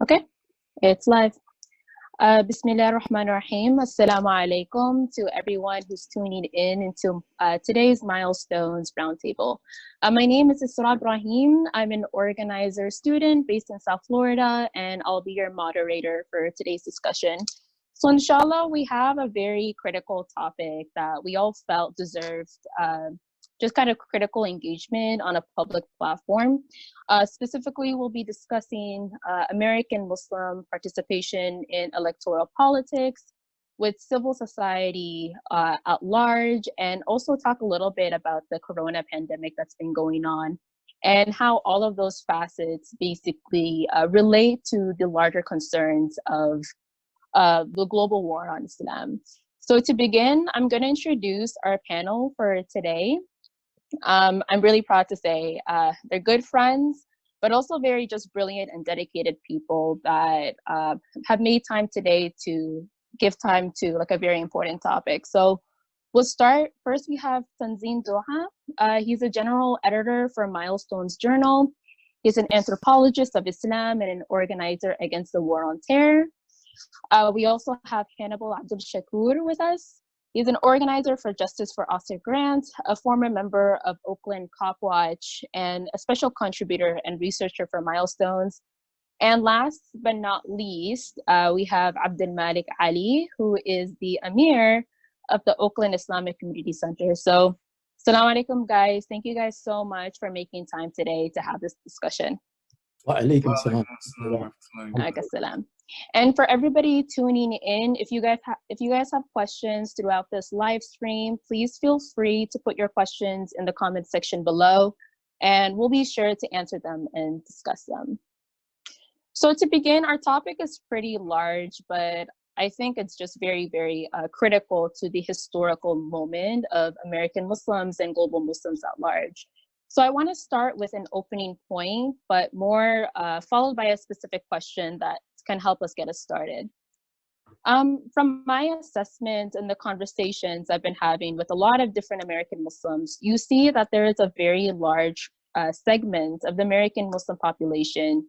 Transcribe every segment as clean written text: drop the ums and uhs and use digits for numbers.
Okay, it's live. Bismillah ar-Rahman ar-Rahim. Assalamu alaikum to everyone who's tuning in into today's Milestones Roundtable. My name is Isra Ibrahim. I'm an organizer student based in South Florida, and I'll be your moderator for today's discussion. So inshallah, we have a very critical topic that we all felt deserved just kind of critical engagement on a public platform. Specifically, we'll be discussing American Muslim participation in electoral politics with civil society at large, and also talk a little bit about the corona pandemic that's been going on and how all of those facets basically relate to the larger concerns of the global war on Islam. So to begin, I'm going to introduce our panel for today. I'm really proud to say they're good friends, but also very just brilliant and dedicated people that have made time today to give time to like a very important topic. So we'll start. First, we have Tanzeen Doha. He's a general editor for Milestones Journal. He's an anthropologist of Islam and an organizer against the war on terror. We also have Hannibal Shakur with us. He's an organizer for Justice for Oscar Grant, a former member of Oakland Cop Watch, and a special contributor and researcher for Milestones. And last but not least, we have Abdel Malik Ali, who is the Amir of the Oakland Islamic Community Center. So, Assalamu alaikum, guys. Thank you guys so much for making time today to have this discussion. Wa alaikum salam. Alaikum salam. And for everybody tuning in, if you guys have questions throughout this live stream, please feel free to put your questions in the comment section below, and we'll be sure to answer them and discuss them. So to begin, our topic is pretty large, but I think it's just very, very critical to the historical moment of American Muslims and global Muslims at large. So I want to start with an opening point, but more followed by a specific question that can help us get us started. From my assessment and the conversations I've been having with a lot of different American Muslims, you see that there is a very large segment of the American Muslim population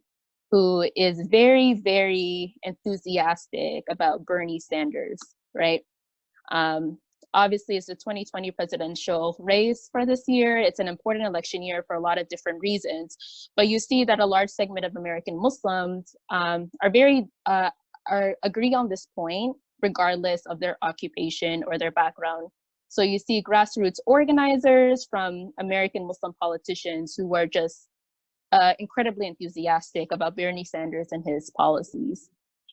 who is very, very enthusiastic about Bernie Sanders, right? Obviously, it's the 2020 presidential race for this year. It's an important election year for a lot of different reasons. But you see that a large segment of American Muslims are agree on this point, regardless of their occupation or their background. So you see grassroots organizers from American Muslim politicians who are just incredibly enthusiastic about Bernie Sanders and his policies.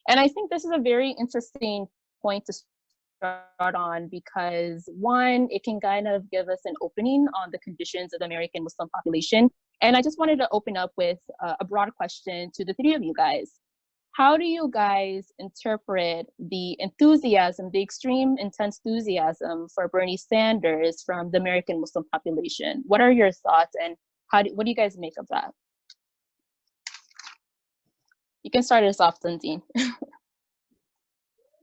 And I think this is a very interesting point to start on because one, it can kind of give us an opening on the conditions of the American Muslim population. And I just wanted to open up with a broad question to the three of you guys. How do you guys interpret the enthusiasm, the extreme intense enthusiasm for Bernie Sanders from the American Muslim population? What are your thoughts and what do you guys make of that? You can start us off, Tanzeen.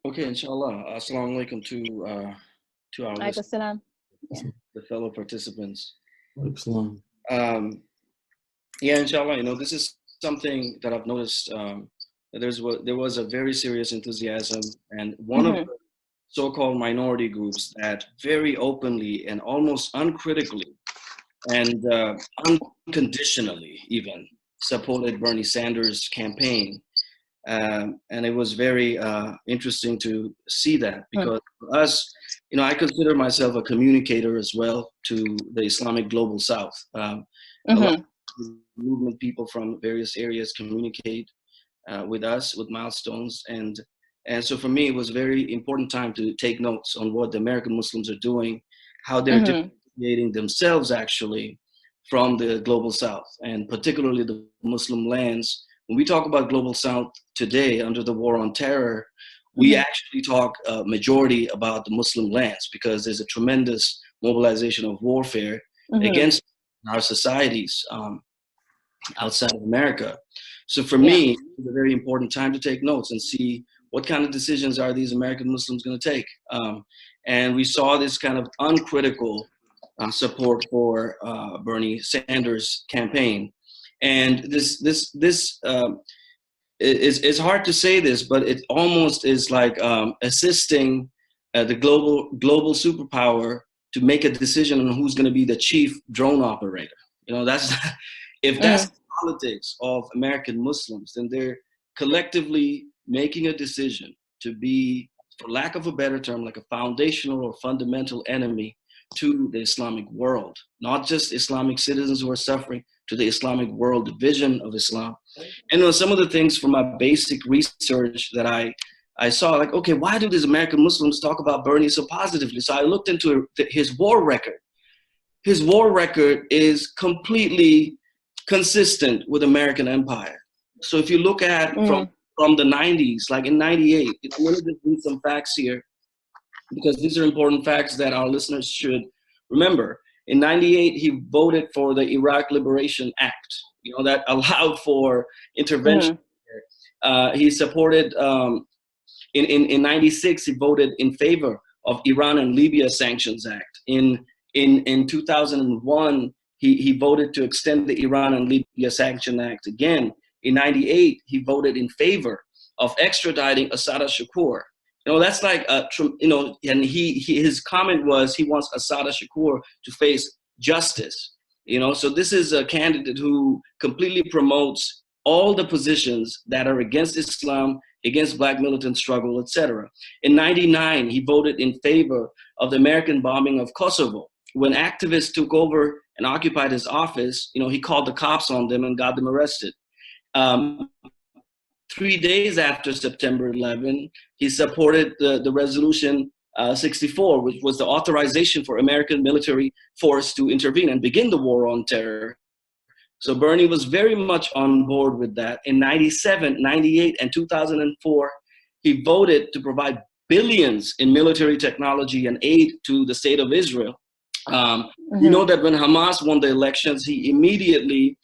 Okay, inshallah. Assalamu alaikum to our listeners, the fellow participants. Yeah, inshallah, this is something that I've noticed that there was a very serious enthusiasm, and one of the so-called minority groups that very openly and almost uncritically and unconditionally even supported Bernie Sanders' campaign. And it was very interesting to see that because for us, I consider myself a communicator as well to the Islamic Global South. A lot of movement people from various areas communicate with us, with Milestones. And so for me, it was a very important time to take notes on what the American Muslims are doing, how they're differentiating themselves actually from the Global South, and particularly the Muslim lands. When we talk about Global South today under the war on terror, we actually talk majority about the Muslim lands because there's a tremendous mobilization of warfare against our societies outside of America. So for me, it's a very important time to take notes and see what kind of decisions are these American Muslims going to take. And we saw this kind of uncritical support for Bernie Sanders' campaign. And this it's hard to say this, but it almost is like assisting the global superpower to make a decision on who's going to be the chief drone operator. You know, that's if that's the politics of American Muslims, then they're collectively making a decision to be, for lack of a better term, like a foundational or fundamental enemy to the Islamic world, not just Islamic citizens who are suffering, to the Islamic world, the vision of Islam. And some of the things from my basic research that I saw, like, okay, why do these American Muslims talk about Bernie so positively? So I looked into his war record. His war record is completely consistent with American empire. So if you look at from the 90s, like in 98, I'm going to just read some facts here, because these are important facts that our listeners should remember. In 98, he voted for the Iraq Liberation Act, you know, that allowed for intervention. He supported, in 96, he voted in favor of Iran and Libya Sanctions Act. In 2001, he voted to extend the Iran and Libya Sanction Act again. In 98, he voted in favor of extraditing Isra Shakur. You know, that's like, you know, and his comment was he wants Isra Shakur to face justice. You know, so this is a candidate who completely promotes all the positions that are against Islam, against Black militant struggle, etc. In 99, he voted in favor of the American bombing of Kosovo. When activists took over and occupied his office, you know, he called the cops on them and got them arrested. 3 days after September 11, he supported the resolution 64, which was the authorization for American military force to intervene and begin the war on terror. So Bernie was very much on board with that. In 97, 98, and 2004, he voted to provide billions in military technology and aid to the state of Israel. You know that when Hamas won the elections, he immediately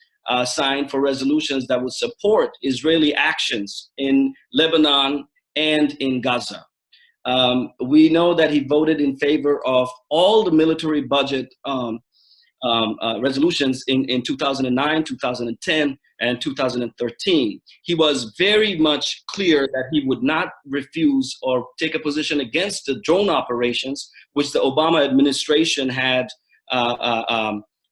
signed for resolutions that would support Israeli actions in Lebanon and in Gaza. We know that he voted in favor of all the military budget resolutions in 2009, 2010, and 2013. He was very much clear that he would not refuse or take a position against the drone operations, which the Obama administration had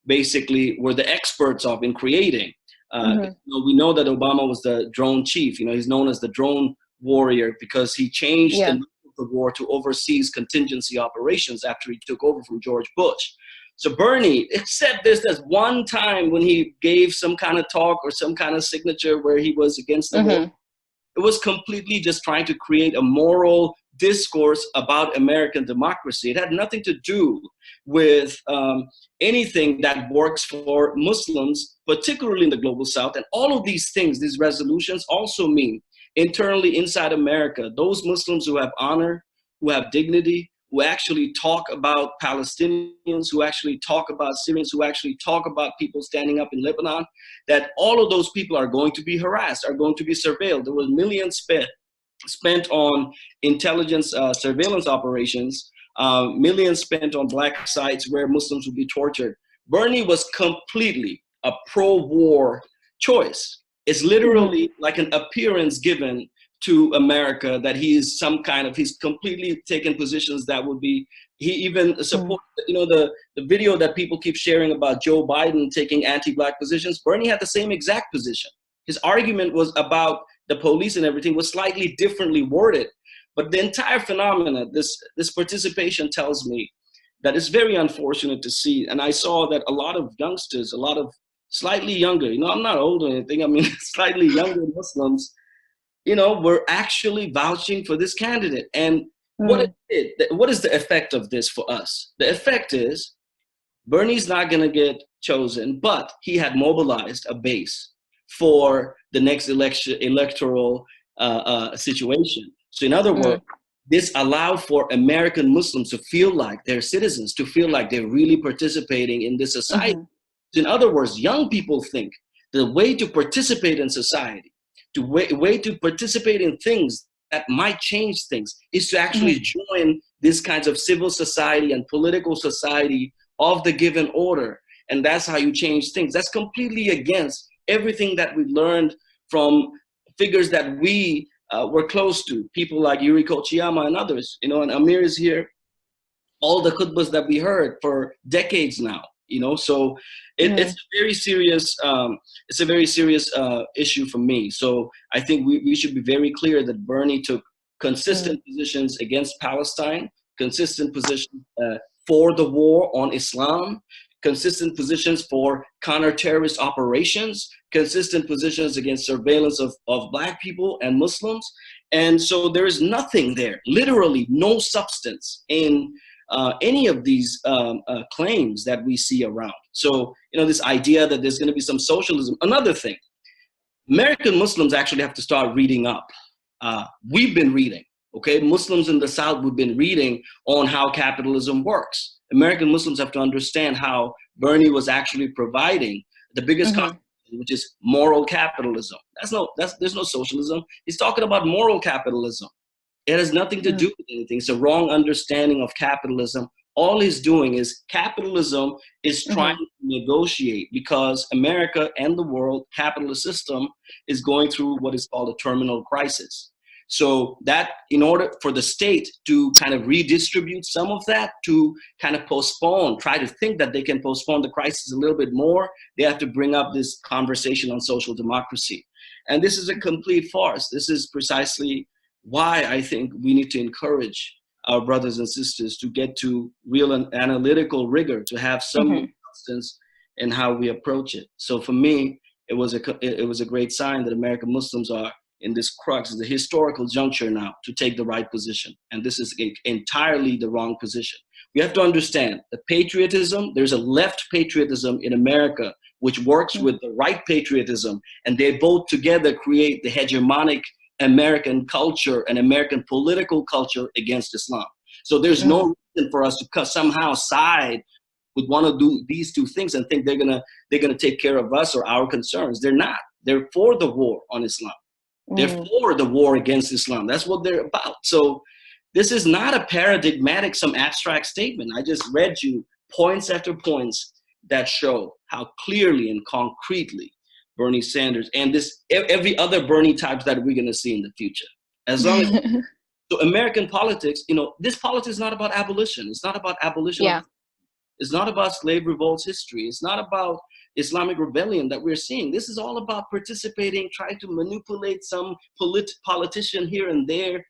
basically were the experts of in creating. You know, we know that Obama was the drone chief. You know, he's known as the drone warrior because he changed the name of the war to overseas contingency operations after he took over from George Bush. So Bernie, except there's one time when he gave some kind of talk or some kind of signature where he was against the war, it was completely just trying to create a moral discourse about American democracy. It had nothing to do with anything that works for Muslims, particularly in the global South. And all of these things, these resolutions also mean internally inside America, those Muslims who have honor, who have dignity, who actually talk about Palestinians, who actually talk about Syrians, who actually talk about people standing up in Lebanon, that all of those people are going to be harassed, are going to be surveilled. There was millions spent on intelligence surveillance operations, millions spent on Black sites where Muslims would be tortured. Bernie was completely a pro-war choice. It's literally like an appearance given to America that he is some kind of, he's completely taken positions that would be, he even supported, you know, the video that people keep sharing about Joe Biden taking anti-Black positions. Bernie had the same exact position. His argument was about the police and everything was slightly differently worded. But the entire phenomena, this participation tells me that it's very unfortunate to see. And I saw that a lot of youngsters, a lot of slightly younger, you know, I'm not old or anything, I mean, slightly younger Muslims, you know, were actually vouching for this candidate. And what is the effect of this for us? The effect is Bernie's not going to get chosen, but he had mobilized a base for the next electoral situation. So in other words, this allowed for American Muslims to feel like they're citizens, to feel like they're really participating in this society. So in other words, young people think the way to participate in society, the way to participate in things that might change things is to actually join this kinds of civil society and political society of the given order. And that's how you change things. That's completely against everything that we learned from figures that we were close to, people like Yuriko Chiyama and others, you know, and Amir is here. All the khutbahs that we heard for decades now, you know, so it's a very serious, issue for me. So I think we should be very clear that Bernie took consistent positions against Palestine, consistent positions for the war on Islam, consistent positions for counter-terrorist operations, consistent positions against surveillance of Black people and Muslims. And so there is nothing there, literally no substance in any of these claims that we see around. So, you know, this idea that there's going to be some socialism. Another thing, American Muslims actually have to start reading up. We've been reading, okay? Muslims in the South, we've been reading on how capitalism works. American Muslims have to understand how Bernie was actually providing the biggest contribution, which is moral capitalism. There's no socialism. He's talking about moral capitalism. It has nothing to do with anything. It's a wrong understanding of capitalism. All he's doing is capitalism is trying to negotiate, because America and the world capitalist system is going through what is called a terminal crisis. So that in order for the state to kind of redistribute some of that, to kind of try to think that they can postpone the crisis a little bit more, they have to bring up this conversation on social democracy. And this is a complete farce. This is precisely why I think we need to encourage our brothers and sisters to get to real and analytical rigor, to have some substance in how we approach it. So for me, it was a great sign that American Muslims are in this crux, the historical juncture now, to take the right position. And this is entirely the wrong position. We have to understand the patriotism, there's a left patriotism in America, which works with the right patriotism, and they both together create the hegemonic American culture and American political culture against Islam. So there's no reason for us to somehow side with one of these two things and think they're gonna take care of us or our concerns. They're not. They're for the war on Islam. They're for the war against Islam. That's what they're about. So this is not a paradigmatic, some abstract statement. I just read you points after points that show how clearly and concretely Bernie Sanders and every other Bernie types that we're going to see in the future. As long as so American politics, you know, this politics is not about abolition. It's not about abolition. Yeah. It's not about slave revolts history. It's not about Islamic rebellion that we're seeing. This is all about participating, trying to manipulate some politician here and there,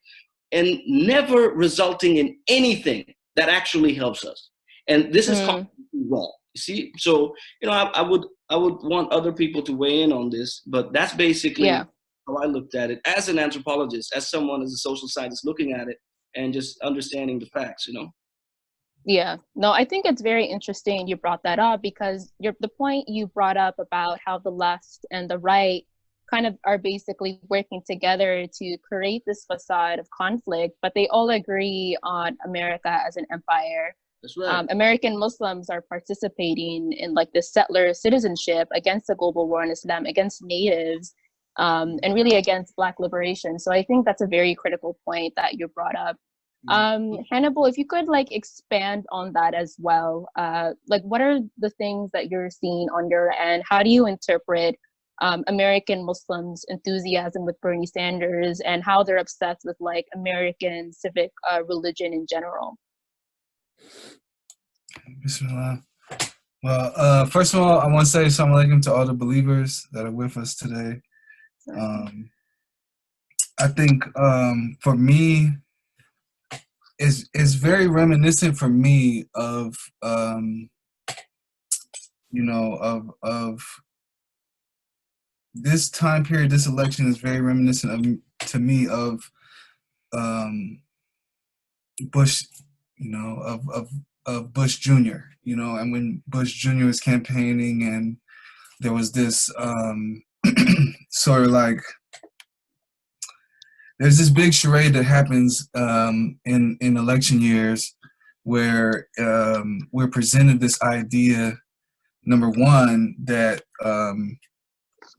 and never resulting in anything that actually helps us. And this is completely wrong. You see? So, you know, I would want other people to weigh in on this, but that's basically how I looked at it as an anthropologist, as someone, as a social scientist looking at it and just understanding the facts, you know? Yeah, no, I think it's very interesting you brought that up, because the point you brought up about how the left and the right kind of are basically working together to create this facade of conflict, but they all agree on America as an empire. That's right. American Muslims are participating in like this settler citizenship against the global war on Islam, against natives, and really against Black liberation. So I think that's a very critical point that you brought up. Hannibal, if you could like expand on that as well, like what are the things that you're seeing on your end? How do you interpret American Muslims' enthusiasm with Bernie Sanders and how they're obsessed with like American civic religion in general? Bismillah. Well, first of all, I want to say assalamu alaikum to all the believers that are with us today. I think for me, it's very reminiscent for me of of this time period. This election is very reminiscent to me of Bush, of Bush Jr., and when Bush Jr. was campaigning, and there was this sort of like, there's this big charade that happens in election years where we're presented this idea, number one, that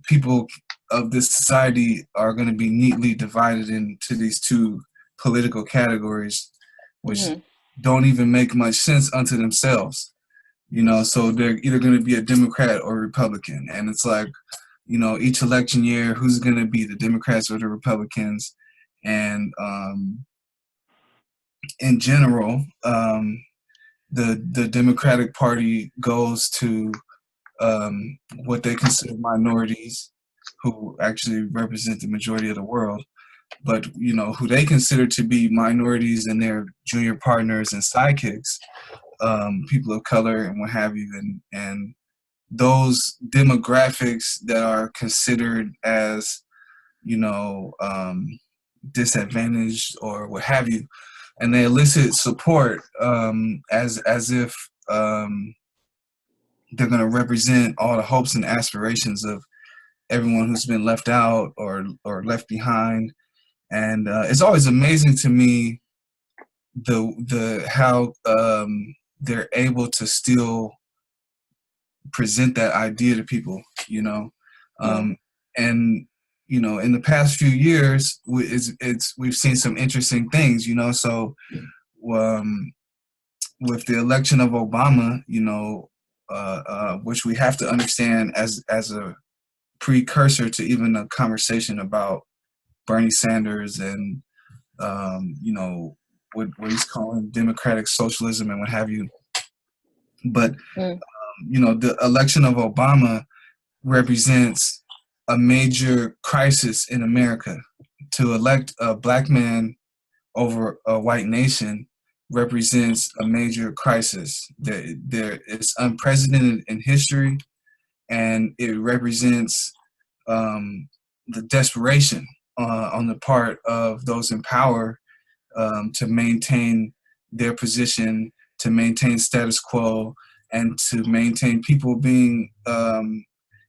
people of this society are going to be neatly divided into these two political categories, which don't even make much sense unto themselves. So they're either going to be a Democrat or Republican. And it's like, you know, each election year, who's going to be the Democrats or the Republicans. And in general, the Democratic Party goes to what they consider minorities, who actually represent the majority of the world, but you know, who they consider to be minorities and their junior partners and sidekicks, people of color and what have you, and those demographics that are considered as, you know, disadvantaged or what have you, and they elicit support as if they're going to represent all the hopes and aspirations of everyone who's been left out or left behind. And it's always amazing to me the how they're able to still present that idea to people, you know. And you know, in the past few years, we've seen some interesting things, you know. So with the election of Obama, you know, which we have to understand as a precursor to even a conversation about Bernie Sanders and you know, what he's calling democratic socialism and what have you. But you know, the election of Obama represents a major crisis in America. To elect a black man over a white nation represents a major crisis. It's unprecedented in history, and it represents the desperation on the part of those in power to maintain their position, to maintain status quo, and to maintain people being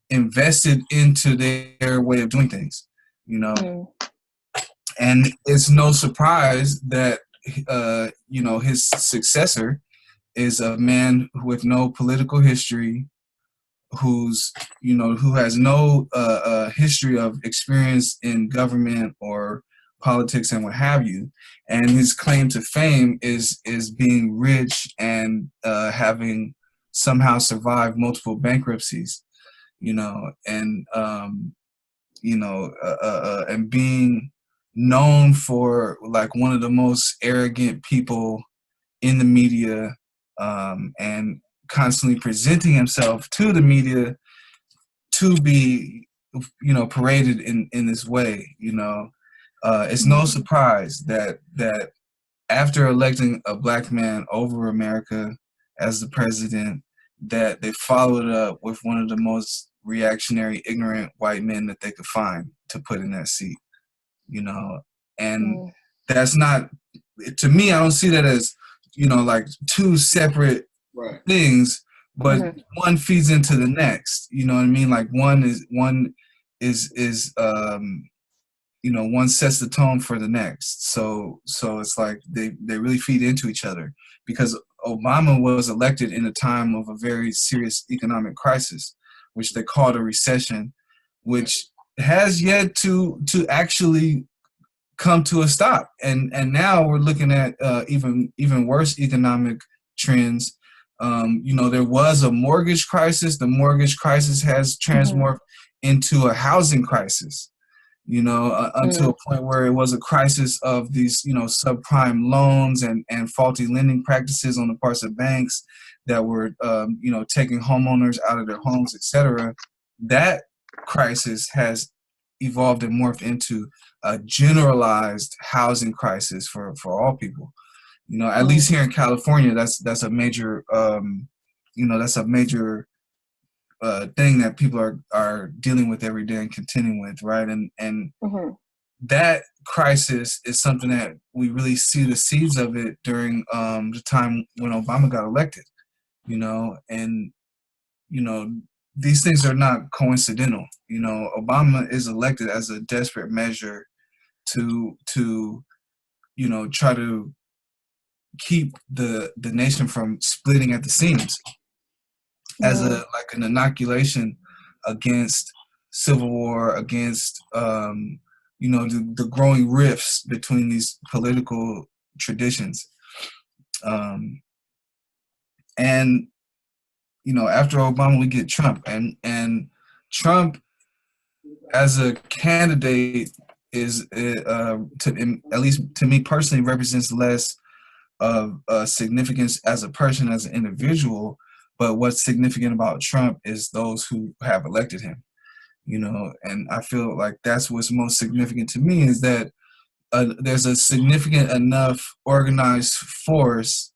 invested into their way of doing things, you know. And it's no surprise that you know, his successor is a man with no political history, who's, you know, who has no history of experience in government or politics and what have you, and his claim to fame is being rich and having somehow survived multiple bankruptcies, you know, and you know, and being known for like one of the most arrogant people in the media, and constantly presenting himself to the media to be, you know, paraded in this way, you know. It's no surprise that after electing a black man over America as the president, that they followed up with one of the most reactionary, ignorant white men that they could find to put in that seat, you know. And that's not, to me, I don't see that as, you know, like two separate things, but one feeds into the next, you know what I mean? Like one is you know, one sets the tone for the next. So it's like they really feed into each other, because Obama was elected in a time of a very serious economic crisis, which they called a recession, which has yet to actually come to a stop. And now we're looking at even worse economic trends. You know, there was a mortgage crisis. The mortgage crisis has transformed into a housing crisis, you know, until a point where it was a crisis of these, you know, subprime loans and faulty lending practices on the parts of banks that were, you know, taking homeowners out of their homes, etc. That crisis has evolved and morphed into a generalized housing crisis for all people. You know, at least here in California, that's a major, you know, that's a major thing that people are dealing with every day and contending with, right? And that crisis is something that we really see the seeds of it during the time when Obama got elected, you know. And you know, these things are not coincidental. You know, Obama is elected as a desperate measure to you know, try to keep the nation from splitting at the seams, as a like an inoculation against civil war, against you know, the growing rifts between these political traditions. And you know, after Obama, we get Trump, and Trump as a candidate is at least to me personally represents less of significance as a person, as an individual, but what's significant about Trump is those who have elected him, you know. And I feel like that's what's most significant to me, is that there's a significant enough organized force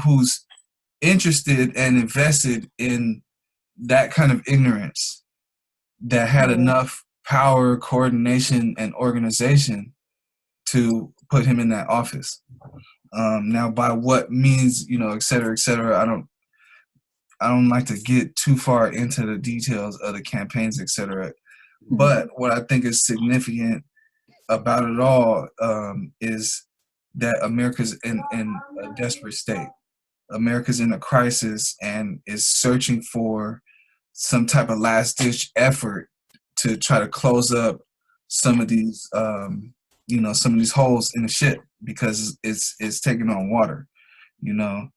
who's interested and invested in that kind of ignorance, that had enough power, coordination, and organization to put him in that office. Now, by what means, you know, et cetera, I don't like to get too far into the details of the campaigns, et cetera. But what I think is significant about it all is that America's in a desperate state. America's in a crisis and is searching for some type of last-ditch effort to try to close up some of these, you know, some of these holes in the ship, because it's taking on water, you know.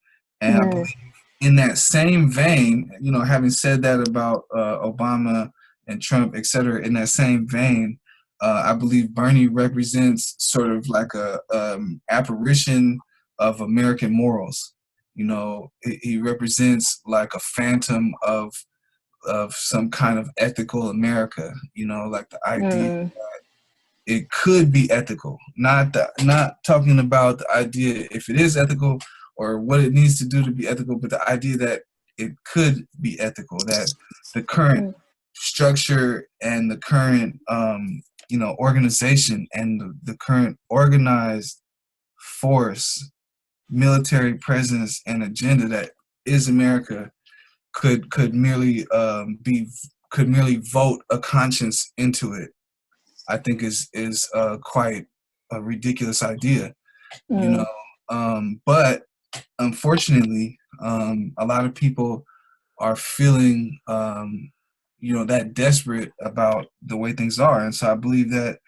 And I believe in that same vein, you know, having said that about Obama and Trump, et cetera, in that same vein, I believe Bernie represents sort of like a apparition of American morals. You know, he represents like a phantom of some kind of ethical America. You know, like the idea that it could be ethical. Not talking about the idea if it is ethical or what it needs to do to be ethical, but the idea that it could be ethical. That the current structure and the current you know, organization and the current organized force, military presence, and agenda that is America could merely vote a conscience into it. I think is quite a ridiculous idea, you know. But unfortunately, a lot of people are feeling you know, that desperate about the way things are. And so I believe that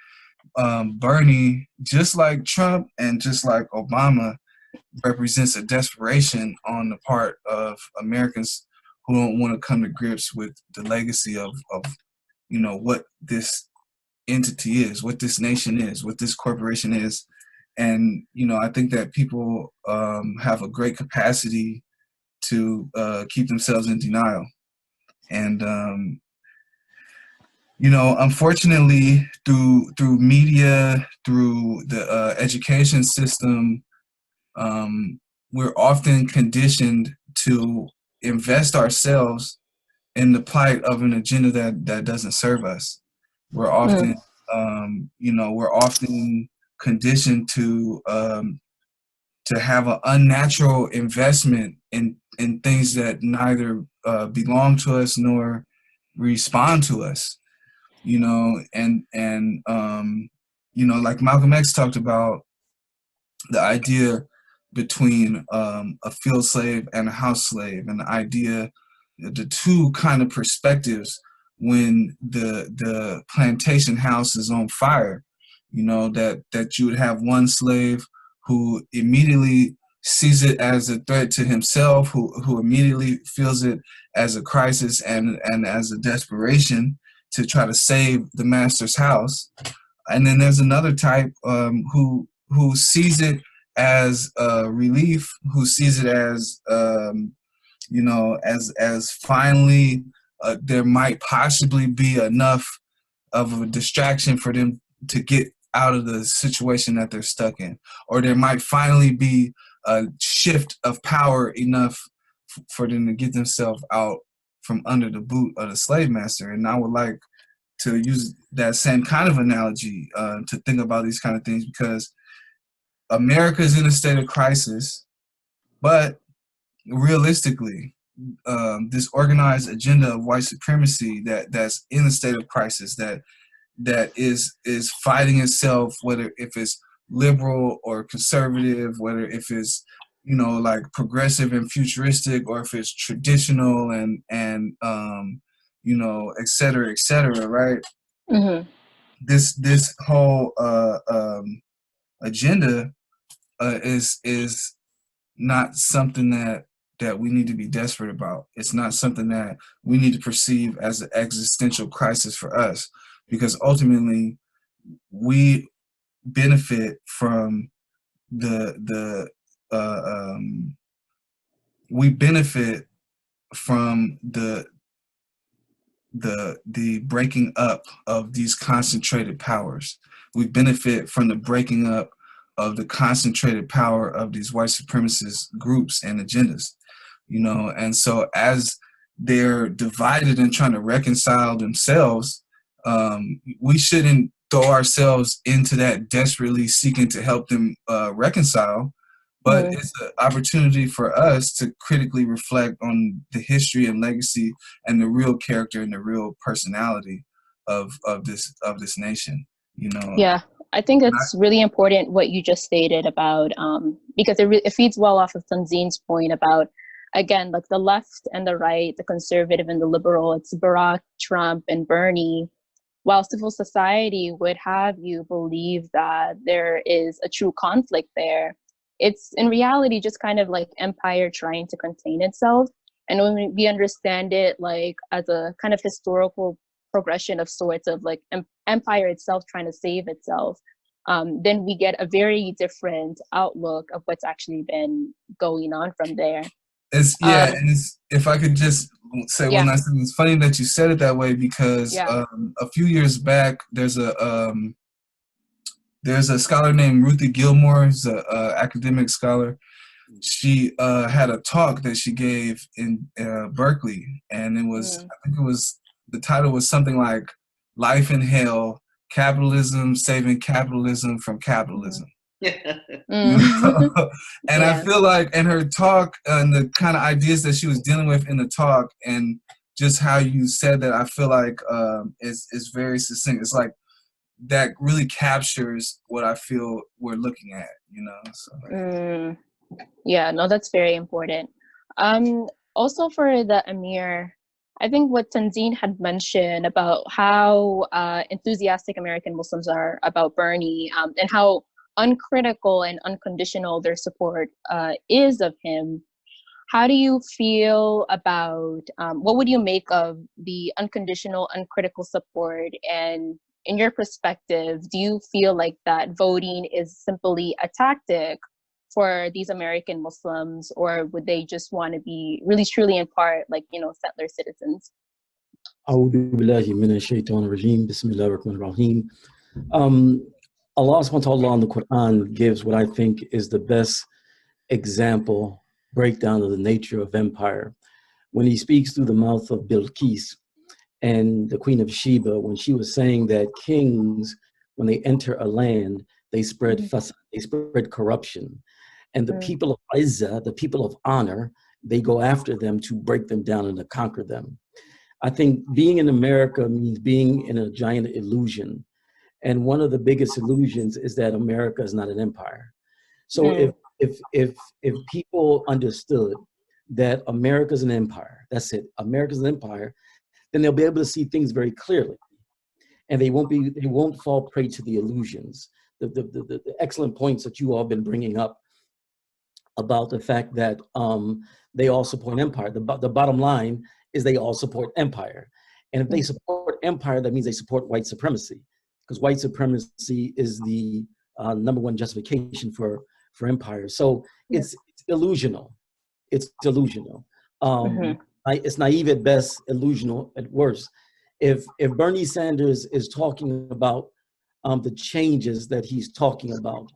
Bernie, just like Trump and just like Obama, represents a desperation on the part of Americans who don't want to come to grips with the legacy of you know, what this entity is, what this nation is, what this corporation is. And, you know, I think that people have a great capacity to keep themselves in denial. And you know, unfortunately, through media, through the education system, we're often conditioned to invest ourselves in the plight of an agenda that doesn't serve us. We're often, you know, we're often conditioned to have an unnatural investment in things that neither belong to us nor respond to us. You know, and you know, like Malcolm X talked about the idea between a field slave and a house slave, and the idea, the two kind of perspectives when the plantation house is on fire. You know, that you would have one slave who immediately sees it as a threat to himself, who immediately feels it as a crisis and as a desperation to try to save the master's house. And then there's another type who sees it as relief, who sees it as you know, as finally there might possibly be enough of a distraction for them to get out of the situation that they're stuck in, or there might finally be a shift of power enough for them to get themselves out from under the boot of the slave master. And I would like to use that same kind of analogy to think about these kind of things, because America is in a state of crisis, but realistically, this organized agenda of white supremacy that's in a state of crisis, that is fighting itself, whether if it's liberal or conservative, whether if it's, you know, like progressive and futuristic, or if it's traditional and you know, et cetera, right? This whole agenda is not something that that we need to be desperate about. It's not something that we need to perceive as an existential crisis for us, because ultimately we benefit from we benefit from the breaking up of these concentrated powers. We benefit from the breaking up of the concentrated power of these white supremacist groups and agendas, you know. And so as they're divided and trying to reconcile themselves, we shouldn't throw ourselves into that desperately seeking to help them reconcile, but it's an opportunity for us to critically reflect on the history and legacy and the real character and the real personality of this nation, you know. Yeah, I think it's really important what you just stated about, because it feeds well off of Tanzeen's point about, again, like the left and the right, the conservative and the liberal. It's Barack, Trump, and Bernie. While civil society would have you believe that there is a true conflict there, it's in reality just kind of like empire trying to contain itself. And when we understand it like as a kind of historical progression of sorts of like empire itself trying to save itself, then we get a very different outlook of what's actually been going on from there. And if I could just say one last thing, it's funny that you said it that way, because a few years back there's a scholar named Ruthie Gilmore, who's an academic scholar. She had a talk that she gave in Berkeley, and it was I think it was, the title was something like "Life in Hell: Capitalism Saving Capitalism from Capitalism." And I feel like in her talk and the kind of ideas that she was dealing with in the talk, and just how you said that, I feel like is very succinct. It's like that really captures what I feel we're looking at, you know. So. Yeah, no, that's very important. Also for the Amir, I think what Tanzeen had mentioned about how enthusiastic American Muslims are about Bernie, and how uncritical and unconditional their support is of him. How do you feel about, what would you make of the unconditional, uncritical support? And in your perspective, do you feel like that voting is simply a tactic for these American Muslims, or would they just want to be really truly in part like, you know, settler citizens? Allah subhanahu wa ta'ala in the Quran gives what I think is the best example breakdown of the nature of empire. When he speaks through the mouth of Bilqis and the Queen of Sheba, when she was saying that kings, when they enter a land, they spread fasad, they spread corruption. And the people of Izzah, the people of honor, they go after them to break them down and to conquer them. I think being in America means being in a giant illusion. And one of the biggest illusions is that America is not an empire. So if people understood that America's an empire, that's it, America's an empire, then they'll be able to see things very clearly. And they won't fall prey to the illusions. The excellent points that you all have been bringing up about the fact that they all support empire. The bottom line is they all support empire. And if they support empire, that means they support white supremacy, because white supremacy is the number one justification for empire. So it's delusional. It's delusional. It's naive at best, illusional at worst. If Bernie Sanders is talking about the changes that he's talking about,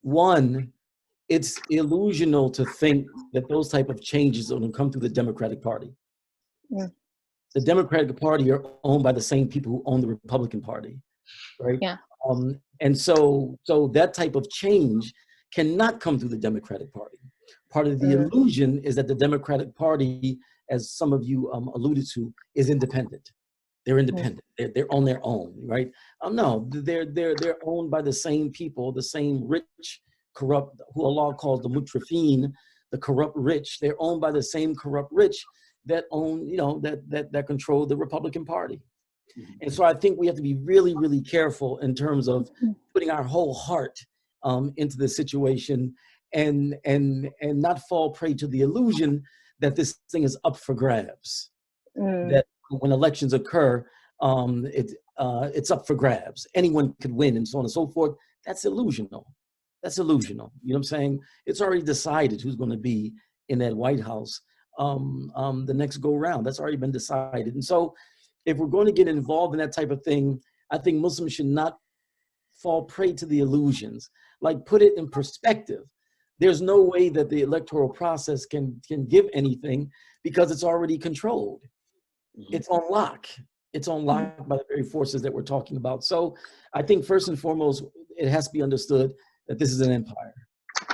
one, it's illusional to think that those type of changes are going to come through the Democratic Party. The Democratic Party are owned by the same people who own the Republican Party, right? And so that type of change cannot come through the Democratic Party. Part of the illusion is that the Democratic Party, as some of you alluded to, is independent. They're independent. They're on their own, right? No, they're owned by the same people, the same rich, corrupt, who Allah calls the mutrafin, the corrupt rich. They're owned by the same corrupt rich that own, that control the Republican Party. And so I think we have to be really, really careful in terms of putting our whole heart into the situation and not fall prey to the illusion that this thing is up for grabs. That when elections occur, it's up for grabs. Anyone could win and so on and so forth. That's illusional. That's illusional. You know what I'm saying? It's already decided who's going to be in that White House the next go round. That's already been decided. And so if we're going to get involved in that type of thing, I think Muslims should not fall prey to the illusions. Like, put it in perspective. There's no way that the electoral process can give anything because it's already controlled. It's on lock. It's on lock by the very forces that we're talking about. So I think first and foremost, it has to be understood that this is an empire.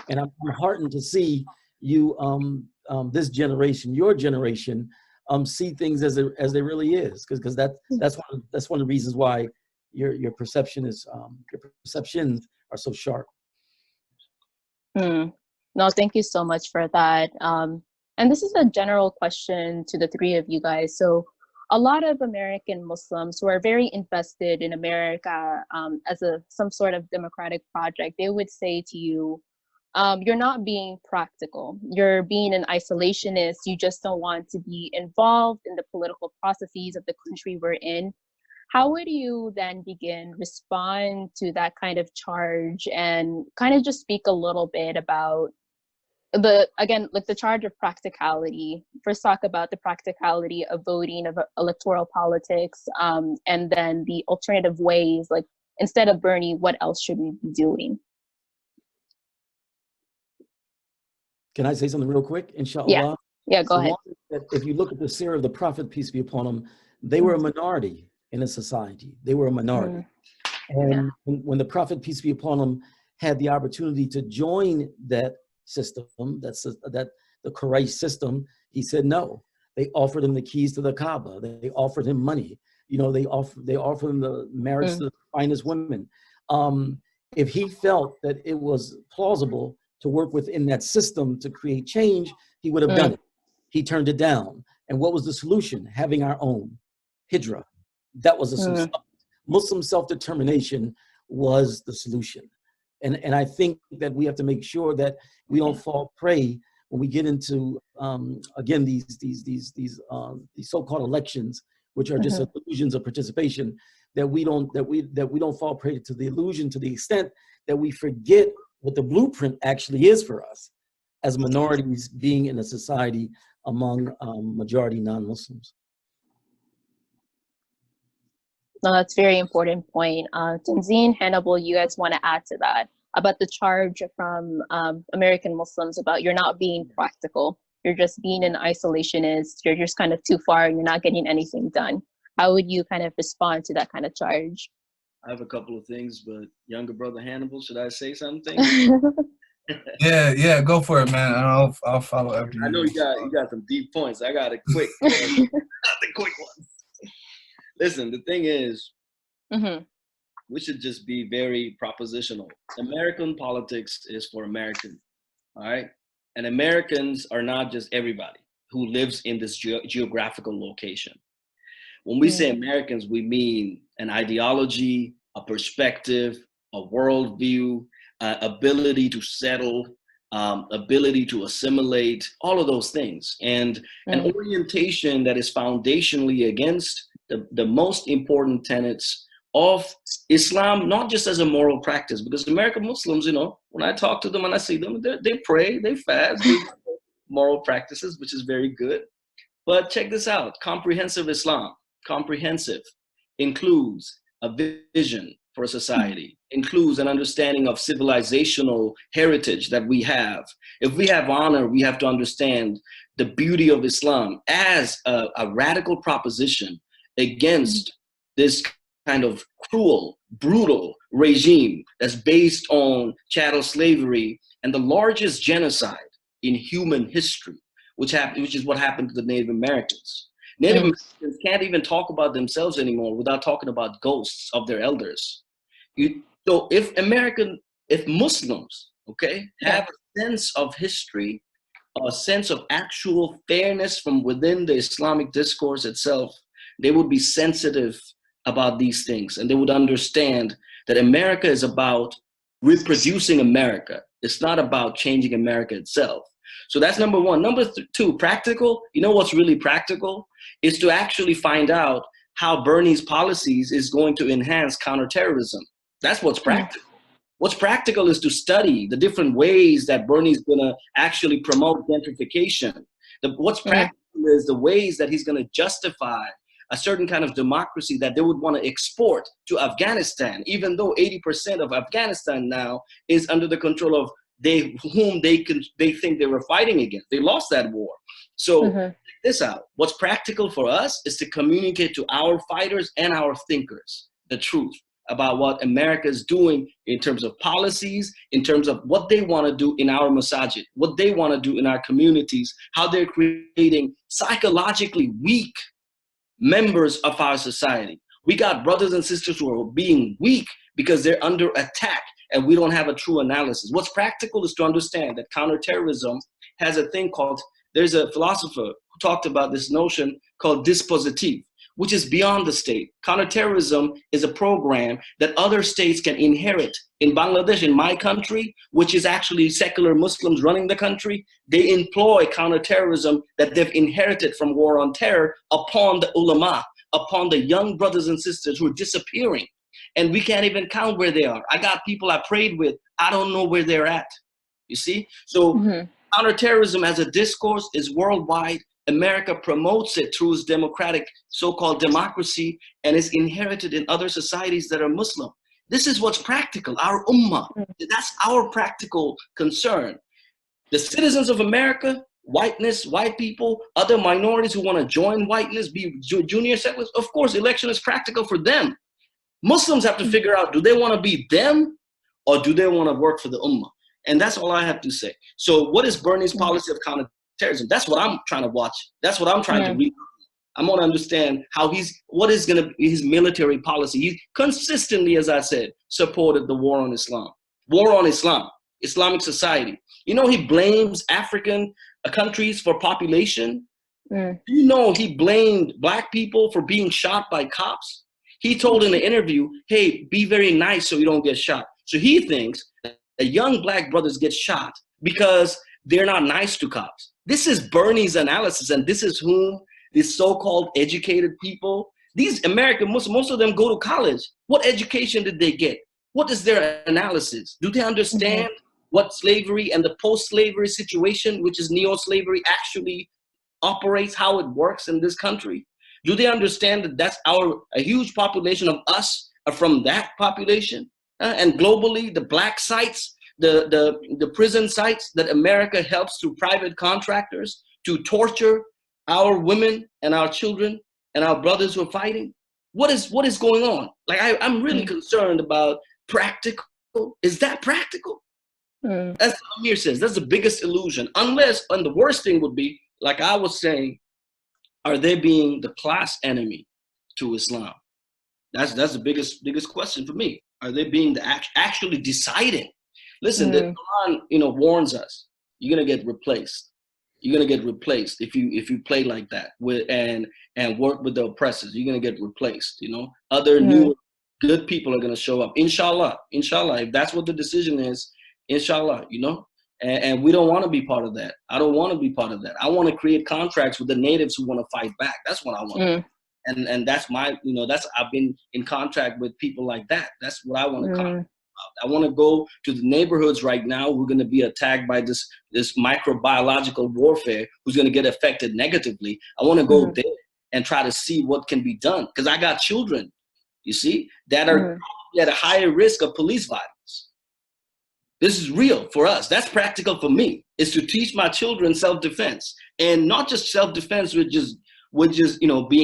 And I'm heartened to see you, this generation, your generation, see things as they really is, because that's one of the reasons why your perception is your perceptions are so sharp. No, thank you so much for that. And this is a general question to the three of you guys. So a lot of American Muslims who are very invested in America as some sort of democratic project, they would say to you, you're not being practical. You're being an isolationist. You just don't want to be involved in the political processes of the country we're in. How would you then respond to that kind of charge, and kind of just speak a little bit about the charge of practicality? First, talk about the practicality of voting, of electoral politics, and then the alternative ways, like instead of Bernie, what else should we be doing? Can I say something real quick? Inshallah. Yeah, go ahead. If you look at the seerah of the Prophet, peace be upon him, they were a minority in a society. They were a minority. And when the Prophet, peace be upon him, had the opportunity to join that system, that the Quraysh system, he said no. They offered him the keys to the Kaaba. They offered him money. You know, they offered him the marriage to the finest women. If he felt that it was plausible to work within that system to create change, he would have done it. He turned it down. And what was the solution? Having our own hijrah. That was the solution. Muslim self-determination was the solution. And I think that we have to make sure that we don't fall prey when we get into again these so-called elections, which are just illusions of participation. That we don't fall prey to the illusion to the extent that we forget what the blueprint actually is for us as minorities being in a society among majority non-Muslims. No, that's a very important point. Tanzeen, Hannibal, you guys want to add to that about the charge from American Muslims about you're not being practical. You're just being an isolationist. You're just kind of too far and you're not getting anything done. How would you kind of respond to that kind of charge? I have a couple of things, but younger brother Hannibal, should I say something? Yeah, go for it, man. I'll follow after you. I know you got some deep points. I got a quick, the quick ones. Listen, the thing is, we should just be very propositional. American politics is for Americans, all right? And Americans are not just everybody who lives in this geographical location. When we say Americans, we mean an ideology, a perspective, a worldview, ability to settle, ability to assimilate, all of those things. And an orientation that is foundationally against the most important tenets of Islam, not just as a moral practice, because American Muslims, you know, when I talk to them and I see them, they pray, they fast, they moral practices, which is very good. But check this out, comprehensive Islam, comprehensive, includes a vision for a society, includes an understanding of civilizational heritage that we have. If we have honor, we have to understand the beauty of Islam as a radical proposition against this kind of cruel, brutal regime that's based on chattel slavery and the largest genocide in human history, which is what happened to the Native Americans. Native Americans can't even talk about themselves anymore without talking about ghosts of their elders. So if Muslims, okay, have a sense of history, a sense of actual fairness from within the Islamic discourse itself, they would be sensitive about these things, and they would understand that America is about reproducing America. It's not about changing America itself. So that's number one. Number two, practical. You know what's really practical is to actually find out how Bernie's policies is going to enhance counterterrorism. That's what's practical. What's practical is to study the different ways that Bernie's going to actually promote gentrification. What's practical is the ways that he's going to justify a certain kind of democracy that they would want to export to Afghanistan, even though 80% of Afghanistan now is under the control of whom they think they were fighting against. They lost that war. So check this out. What's practical for us is to communicate to our fighters and our thinkers the truth about what America is doing in terms of policies, in terms of what they want to do in our masajid, what they want to do in our communities, how they're creating psychologically weak members of our society. We got brothers and sisters who are being weak because they're under attack and we don't have a true analysis. What's practical is to understand that counterterrorism has a thing called, there's a philosopher who talked about this notion called dispositif, which is beyond the state. Counterterrorism is a program that other states can inherit. In Bangladesh, in my country, which is actually secular Muslims running the country, they employ counterterrorism that they've inherited from war on terror upon the ulama, upon the young brothers and sisters who are disappearing. And we can't even count where they are. I got people I prayed with, I don't know where they're at. You see? So counterterrorism as a discourse is worldwide. America promotes it through its democratic so-called democracy and is inherited in other societies that are Muslim. This is what's practical, our ummah. That's our practical concern. The citizens of America, whiteness, white people, other minorities who want to join whiteness, be junior settlers, of course, election is practical for them. Muslims have to figure out, do they want to be them or do they want to work for the ummah? And that's all I have to say. So what is Bernie's policy of counterterrorism? That's what I'm trying to watch. That's what I'm trying to read. I'm going to understand how what is going to be his military policy. He consistently, as I said, supported the war on Islam. War on Islam, Islamic society. You know, he blames African countries for population. You know, he blamed black people for being shot by cops. He told in the interview, hey, be very nice so you don't get shot. So he thinks that young black brothers get shot because they're not nice to cops. This is Bernie's analysis, and this is whom these so-called educated people, these American Muslims, most of them go to college. What education did they get? What is their analysis? Do they understand what slavery and the post-slavery situation, which is neo-slavery, actually operates, how it works in this country? Do they understand that that's a huge population of us are from that population? And globally, the black sites, the prison sites that America helps through private contractors to torture our women and our children and our brothers who are fighting. What is going on? Like I'm really concerned about practical. Is that practical? As Amir says, that's the biggest illusion. Unless, and the worst thing would be, like I was saying, are they being the class enemy to Islam? That's the biggest question for me. Are they being actually deciding? Listen, the Quran, warns us. You're gonna get replaced. You're gonna get replaced if you play like that and work with the oppressors. You're gonna get replaced. Other new good people are gonna show up. Inshallah, if that's what the decision is, inshallah. And we don't want to be part of that. I don't want to be part of that. I want to create contracts with the natives who want to fight back. That's what I want. And that's my, I've been in contact with people like that. That's what I want to contract about. I want to go to the neighborhoods right now who are going to be attacked by this microbiological warfare, who's going to get affected negatively. I want to go there and try to see what can be done. Because I got children, you see, that are at a higher risk of police violence. This is real for us. That's practical for me, is to teach my children self-defense, and not just self-defense with just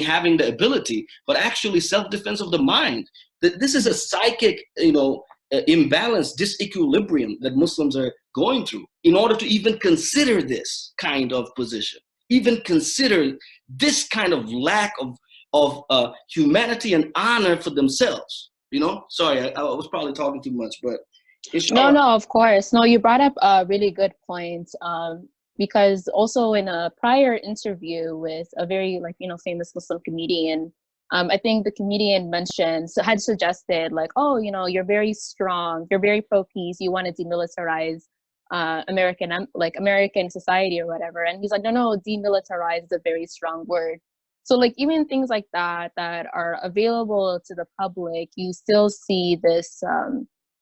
having the ability, but actually self-defense of the mind. That this is a psychic, imbalance, disequilibrium that Muslims are going through in order to even consider this kind of position, even consider this kind of lack of humanity and honor for themselves. Sorry, I was probably talking too much, but. No, of course. No, you brought up a really good point. Because also in a prior interview with a very famous Muslim comedian, I think the comedian had suggested you're very strong, you're very pro-peace, you want to demilitarize American society or whatever. And he's like, no, demilitarize is a very strong word. So like even things like that are available to the public, you still see this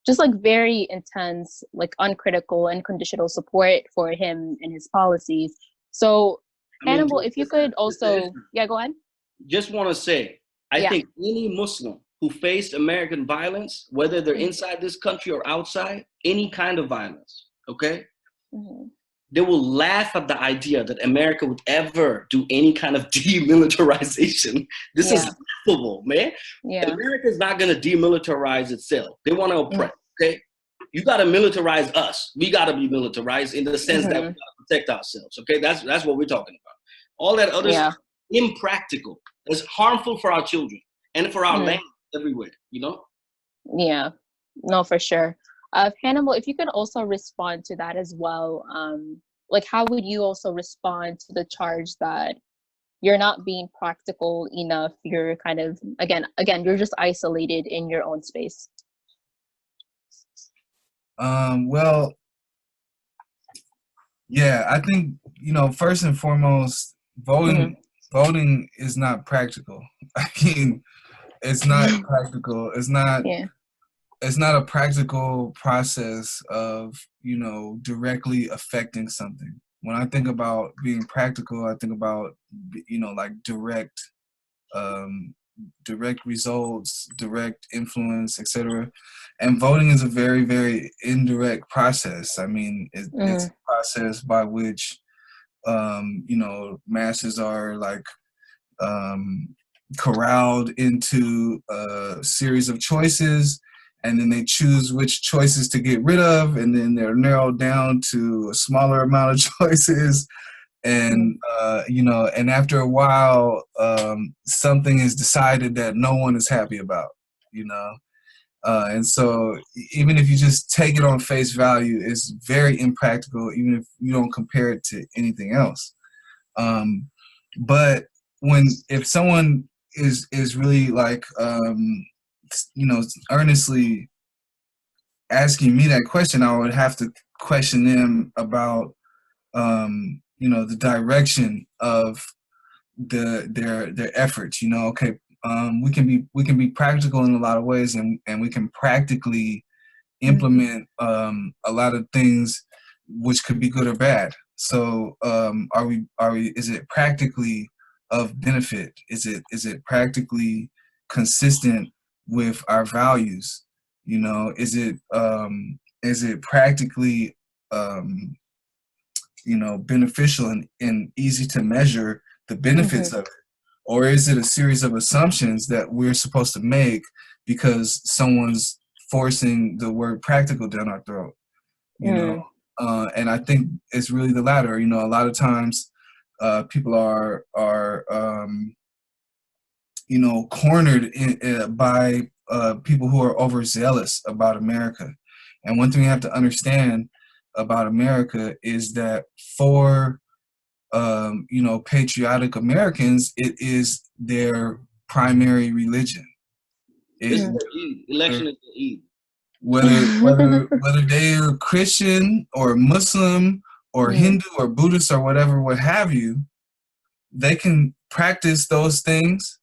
just like very intense, like uncritical and conditional support for him and his policies. So Hannibal, if you could also, go ahead. Just want to say, I think any Muslim who faced American violence, whether they're inside this country or outside, any kind of violence, okay? They will laugh at the idea that America would ever do any kind of demilitarization. This is laughable, man. America is not going to demilitarize itself. They want to oppress, okay? You got to militarize us. We got to be militarized in the sense that we got to protect ourselves, okay? That's what we're talking about. All that other stuff, impractical. It's harmful for our children and for our land everywhere, you know? Yeah, no, for sure. Hannibal, if you could also respond to that as well, like how would you also respond to the charge that you're not being practical enough? You're kind of, again, you're just isolated in your own space. Well, yeah, I think, you know, first and foremost, voting is not practical. I mean, it's not practical. It's not. It's not a practical process of, you know, directly affecting something. When I think about being practical, I think about, you know, like direct results, direct influence, etc. And voting is a very, very indirect process. I mean, it's a process by which, you know, masses are like corralled into a series of choices, and then they choose which choices to get rid of, and then they're narrowed down to a smaller amount of choices. And, you know, and after a while, something is decided that no one is happy about, you know. And so even if you just take it on face value, it's very impractical, even if you don't compare it to anything else. But if someone is really like, you know, earnestly asking me that question, I would have to question them about, you know, the direction of their efforts. You know, okay, we can be practical in a lot of ways, and we can practically implement a lot of things, which could be good or bad. So, is it practically of benefit? Is it practically consistent with our values? You know, is it practically you know, beneficial and easy to measure the benefits of it? Or is it a series of assumptions that we're supposed to make because someone's forcing the word practical down our throat? You know, and I think it's really the latter. You know, a lot of times people are you know, cornered by people who are overzealous about America. And one thing you have to understand about America is that for you know, patriotic Americans, it is their primary religion. Election is the Eid. Whether they're Christian or Muslim or Hindu or Buddhist or whatever, what have you, they can practice those things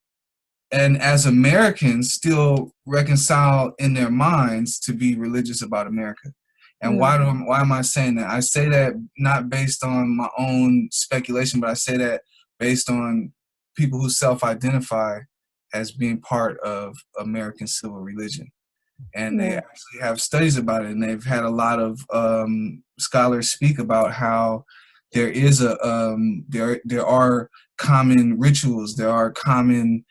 and as Americans still reconcile in their minds to be religious about America. And why am I saying that? I say that not based on my own speculation, but I say that based on people who self-identify as being part of American civil religion. And they actually have studies about it, and they've had a lot of scholars speak about how there is there are common rituals, there are common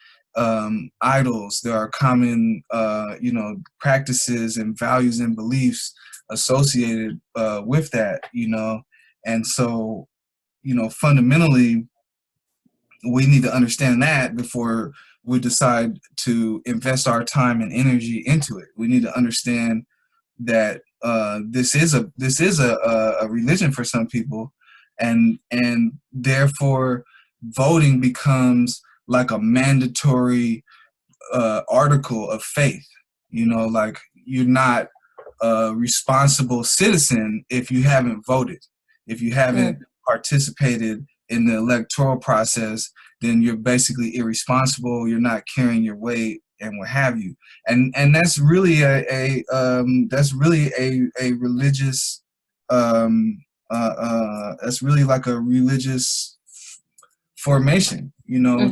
idols, there are common you know, practices and values and beliefs associated with that, you know. And so, you know, fundamentally, we need to understand that before we decide to invest our time and energy into it. We need to understand that this is a religion for some people, and therefore voting becomes like a mandatory article of faith. You know, like you're not a responsible citizen if you haven't voted, if you haven't participated in the electoral process. Then you're basically irresponsible. You're not carrying your weight, and what have you. And that's really a religious that's really like a religious formation, you know,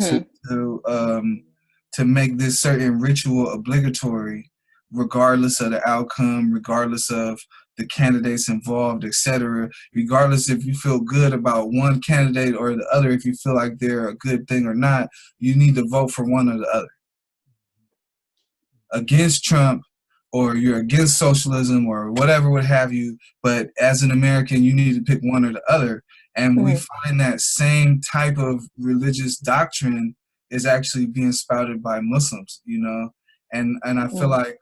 to make this certain ritual obligatory, regardless of the outcome, regardless of the candidates involved, etc. Regardless if you feel good about one candidate or the other, if you feel like they're a good thing or not, you need to vote for one or the other. Against Trump, or you're against socialism or whatever, what have you, but as an American, you need to pick one or the other. And we find that same type of religious doctrine is actually being spouted by Muslims, you know? And I feel like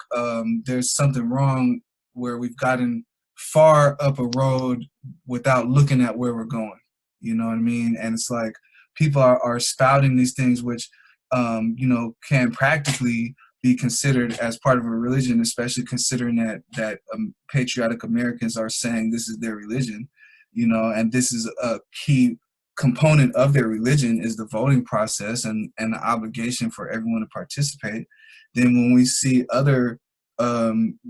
there's something wrong where we've gotten far up a road without looking at where we're going, you know what I mean? And it's like people are spouting these things which, you know, can practically be considered as part of a religion, especially considering that patriotic Americans are saying this is their religion, you know, and this is a key component of their religion is the voting process and the obligation for everyone to participate. Then when we see other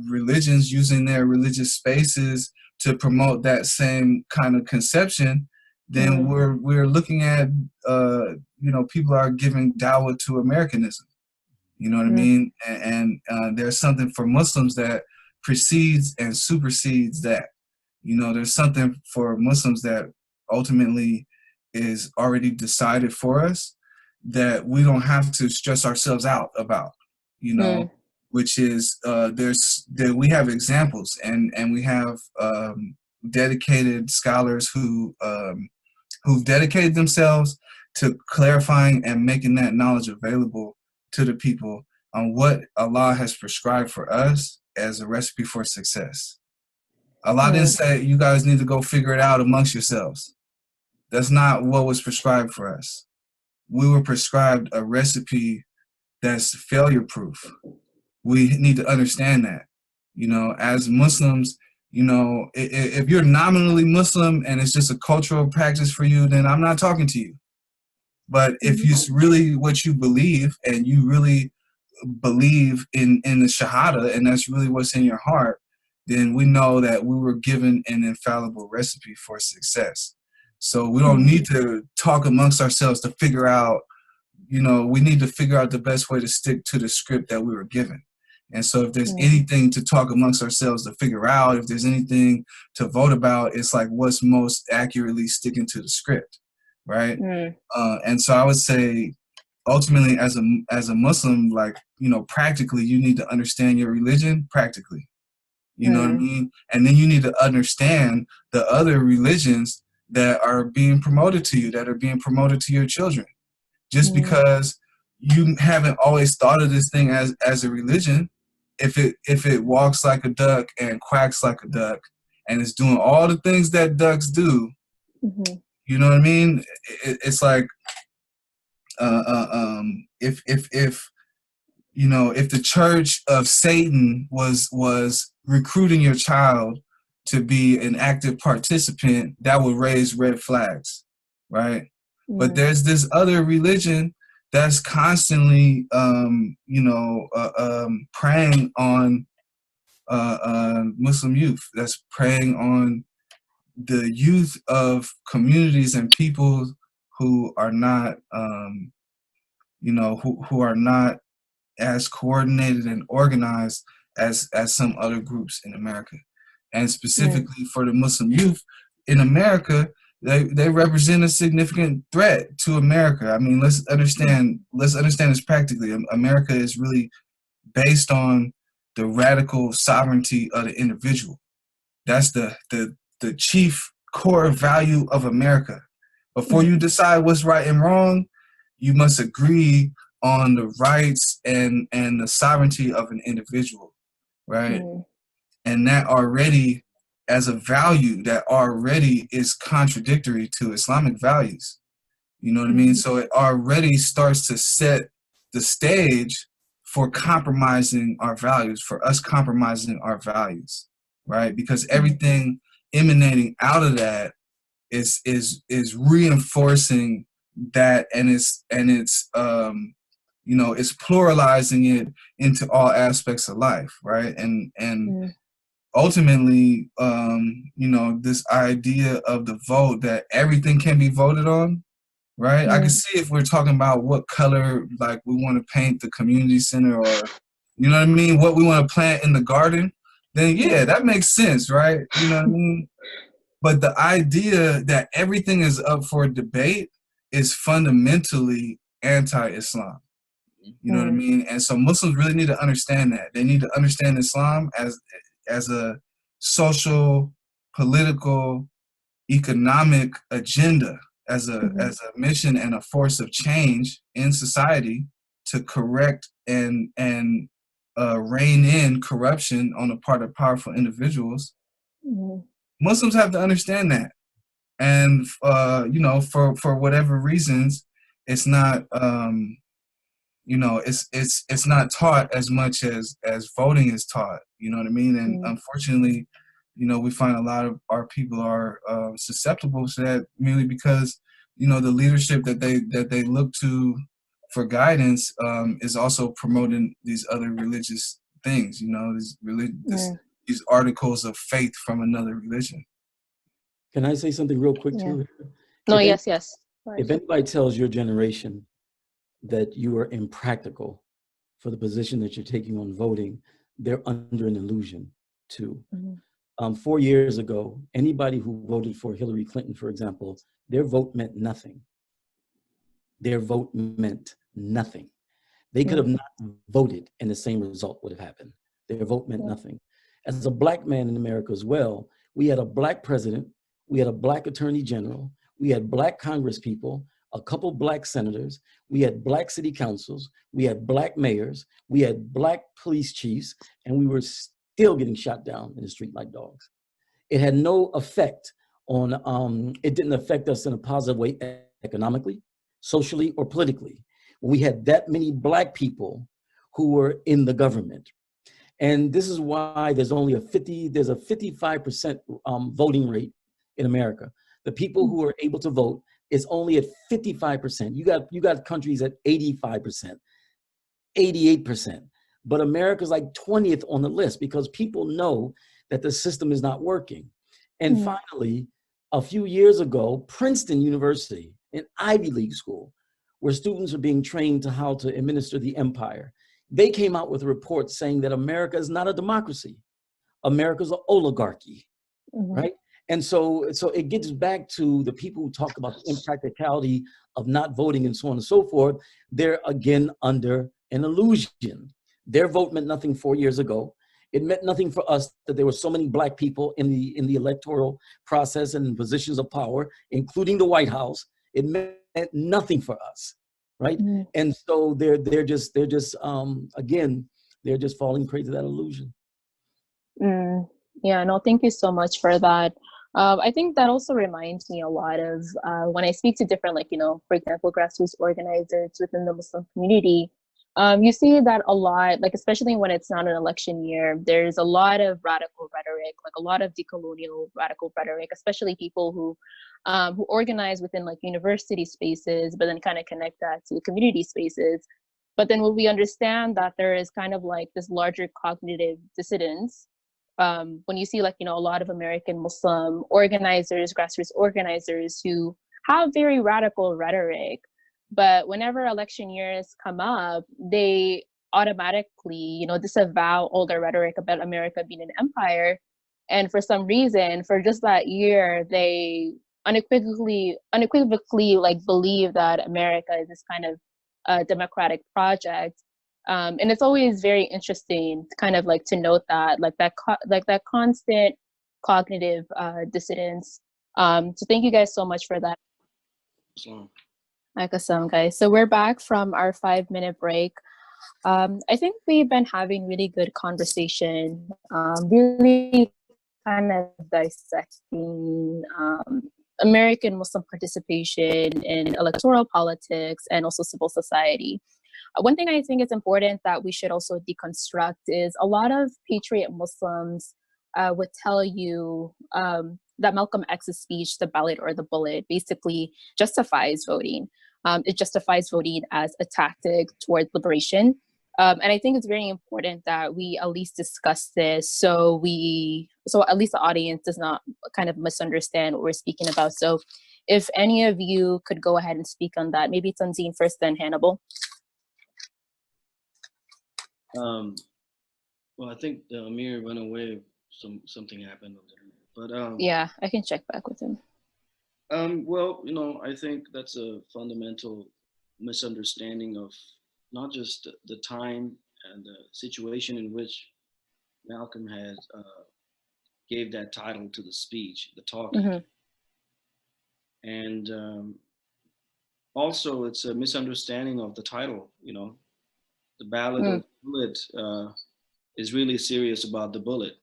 religions using their religious spaces to promote that same kind of conception, then we're looking at, you know, people are giving dawah to Americanism. You know what I mean? And there's something for Muslims that precedes and supersedes that. You know, there's something for Muslims that ultimately is already decided for us that we don't have to stress ourselves out about, you know, which is we have examples and we have dedicated scholars who've dedicated themselves to clarifying and making that knowledge available to the people on what Allah has prescribed for us as a recipe for success. Allah didn't say you guys need to go figure it out amongst yourselves. That's not what was prescribed for us. We were prescribed a recipe that's failure proof. We need to understand that. You know, as Muslims, you know, if you're nominally Muslim and it's just a cultural practice for you, then I'm not talking to you. But if it's really what you believe and you really believe in the Shahada and that's really what's in your heart, then we know that we were given an infallible recipe for success. So we don't need to talk amongst ourselves to figure out, you know, we need to figure out the best way to stick to the script that we were given. And so if there's anything to talk amongst ourselves to figure out, if there's anything to vote about, it's like what's most accurately sticking to the script. Right. And so I would say ultimately as a Muslim, like, you know, practically you need to understand your religion practically, you know what I mean? And then you need to understand the other religions that are being promoted to you, that are being promoted to your children. Just because you haven't always thought of this thing as a religion, if it walks like a duck and quacks like a duck and is doing all the things that ducks do, you know what I mean? It's like, if you know, if the Church of Satan was recruiting your child to be an active participant, that would raise red flags, right? But there's this other religion that's constantly, you know, preying on Muslim youth, that's preying on the youth of communities and people who are not, you know, who are not as coordinated and organized as some other groups in America. And specifically for the Muslim youth in America, they represent a significant threat to America. I mean, let's understand this practically. America is really based on the radical sovereignty of the individual. That's the chief core value of America. Before you decide what's right and wrong, you must agree on the rights and the sovereignty of an individual, right? And that already, as a value, that already is contradictory to Islamic values. You know what I mean? So it already starts to set the stage for compromising our values, for us compromising our values, right? Because everything emanating out of that is reinforcing that, and it's you know, it's pluralizing it into all aspects of life, right? And ultimately, you know, this idea of the vote, that everything can be voted on, right? I can see if we're talking about what color, like, we want to paint the community center, or, you know what I mean, what we want to plant in the garden, then yeah, that makes sense, right? You know what I mean? But the idea that everything is up for debate is fundamentally anti-Islam. You know what I mean? And so Muslims really need to understand that. They need to understand Islam as a social, political, economic agenda, as a mission and a force of change in society to correct and rein in corruption on the part of powerful individuals. Muslims have to understand that. And you know, for whatever reasons, it's not you know, it's not taught as much as voting is taught. You know what I mean? And unfortunately, you know, we find a lot of our people are susceptible to that, merely because, you know, the leadership that they look to for guidance is also promoting these other religious things. You know, these articles of faith from another religion. Can I say something real quick too? No, yes. If anybody tells your generation that you are impractical for the position that you're taking on voting, they're under an illusion too. 4 years ago, anybody who voted for Hillary Clinton, for example, their vote meant nothing. Their vote meant nothing. They could have not voted and the same result would have happened. Their vote meant nothing. As a Black man in America as well, we had a Black president, we had a Black attorney general, we had Black Congress people, a couple Black senators, we had Black city councils, we had Black mayors, we had Black police chiefs, and we were still getting shot down in the street like dogs. It had no effect on, it didn't affect us in a positive way economically, socially, or politically. We had that many Black people who were in the government. And this is why there's only a 55% voting rate in America. The people who are able to vote is only at 55%. You got countries at 85%, 88%. But America's like 20th on the list because people know that the system is not working. And finally, a few years ago, Princeton University, an Ivy League school, where students are being trained to how to administer the empire, they came out with a report saying that America is not a democracy. America's an oligarchy, right? And so it gets back to the people who talk about the impracticality of not voting and so on and so forth. They're again under an illusion. Their vote meant nothing 4 years ago. It meant nothing for us that there were so many Black people in the electoral process and in positions of power, including the White House. It meant nothing for us, right? And so they're just again, they're just falling prey to that illusion. Yeah, no, thank you so much for that. I think that also reminds me a lot of when I speak to different, like, you know, for example, grassroots organizers within the Muslim community. You see that a lot, like, especially when it's not an election year, there's a lot of radical rhetoric, like a lot of decolonial radical rhetoric, especially people who organize within like university spaces, but then kind of connect that to community spaces. But then when we understand that there is kind of like this larger cognitive dissidence, when you see, like, you know, a lot of American Muslim organizers, grassroots organizers who have very radical rhetoric, but whenever election years come up, they automatically, you know, disavow all their rhetoric about America being an empire. And for some reason, for just that year, they unequivocally like believe that America is this kind of democratic project. And it's always very interesting to kind of like to note that, like that constant cognitive dissidence. So thank you guys so much for that. Guys. So we're back from our 5-minute break. I think we've been having really good conversation, really kind of dissecting American Muslim participation in electoral politics and also civil society. One thing I think is important that we should also deconstruct is a lot of patriot Muslims would tell you that Malcolm X's speech, the ballot or the bullet, basically justifies voting. It justifies voting as a tactic toward liberation. And I think it's very important that we at least discuss this so at least the audience does not kind of misunderstand what we're speaking about. So if any of you could go ahead and speak on that, maybe Tanzeen first, then Hannibal. Well, I think Amir went away. Something happened over there. But yeah, I can check back with him. Well, you know, I think that's a fundamental misunderstanding of not just the time and the situation in which Malcolm had gave that title to the speech, the talk. And also, it's a misunderstanding of the title. You know, the ballad of the bullet is really serious about the bullet.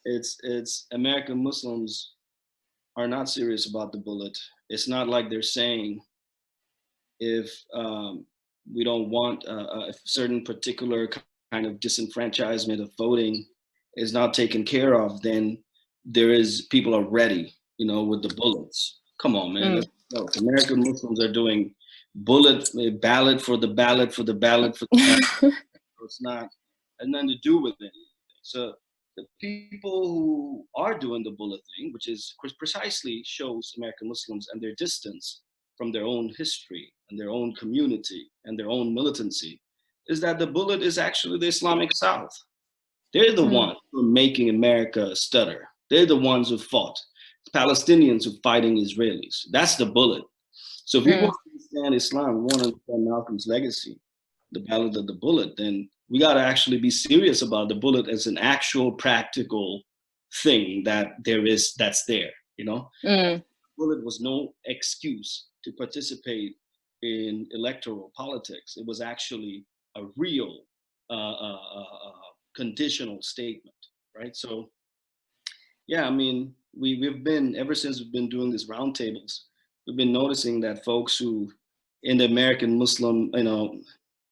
It's American Muslims are not serious about the bullet. It's not like they're saying if we don't want a certain particular kind of disenfranchisement of voting is not taken care of, then people are ready, you know, with the bullets. Come on, man. American Muslims are doing ballot for the ballot for the ballot for the ballot. It's not, has nothing to do with anything. So the people who are doing the bullet thing, which is precisely shows American Muslims and their distance from their own history and their own community and their own militancy, is that the bullet is actually the Islamic South. They're the ones who are making America stutter. They're the ones who fought. It's Palestinians who are fighting Israelis. That's the bullet. So if we want to understand Islam, we want to understand Malcolm's legacy, the ballad of the bullet, then we got to actually be serious about the bullet as an actual practical thing that's there, you know? The bullet was no excuse to participate in electoral politics. It was actually a real conditional statement, right? So, yeah, I mean, we've been, ever since we've been doing these roundtables, we've been noticing that folks who, in the American Muslim, you know,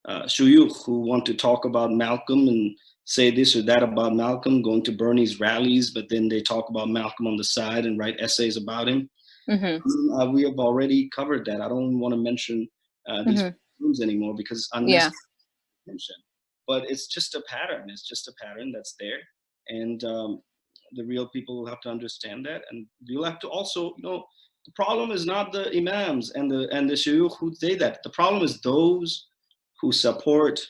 shuyukh who want to talk about Malcolm and say this or that about Malcolm, going to Bernie's rallies, but then they talk about Malcolm on the side and write essays about him. We have already covered that. I don't want to mention these rooms anymore because it's unnecessary mention. But it's just a pattern. It's just a pattern that's there. And the real people will have to understand that. And you'll have to also, you know, the problem is not the imams and the shuyukh who say that. The problem is those who support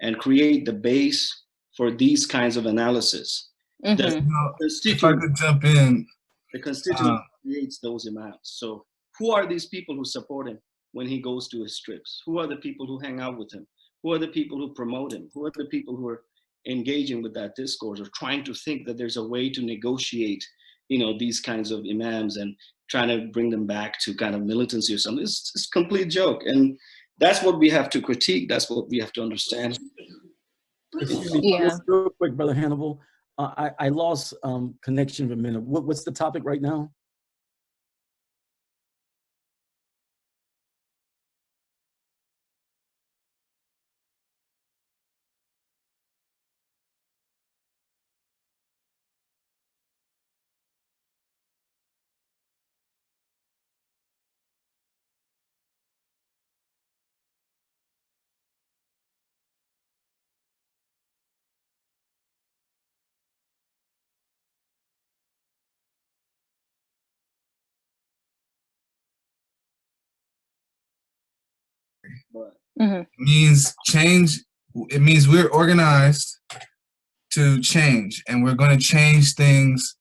and create the base for these kinds of analysis. If I could jump in. The constituent creates those imams. So who are these people who support him when he goes to his trips? Who are the people who hang out with him? Who are the people who promote him? Who are the people who are engaging with that discourse or trying to think that there's a way to negotiate, you know, these kinds of imams and trying to bring them back to kind of militancy or something? It's a complete joke. And that's what we have to critique. That's what we have to understand. Excuse me, real quick, Brother Hannibal. I lost connection for a minute. What's the topic right now? Means change. It means we're organized to change, and we're going to change things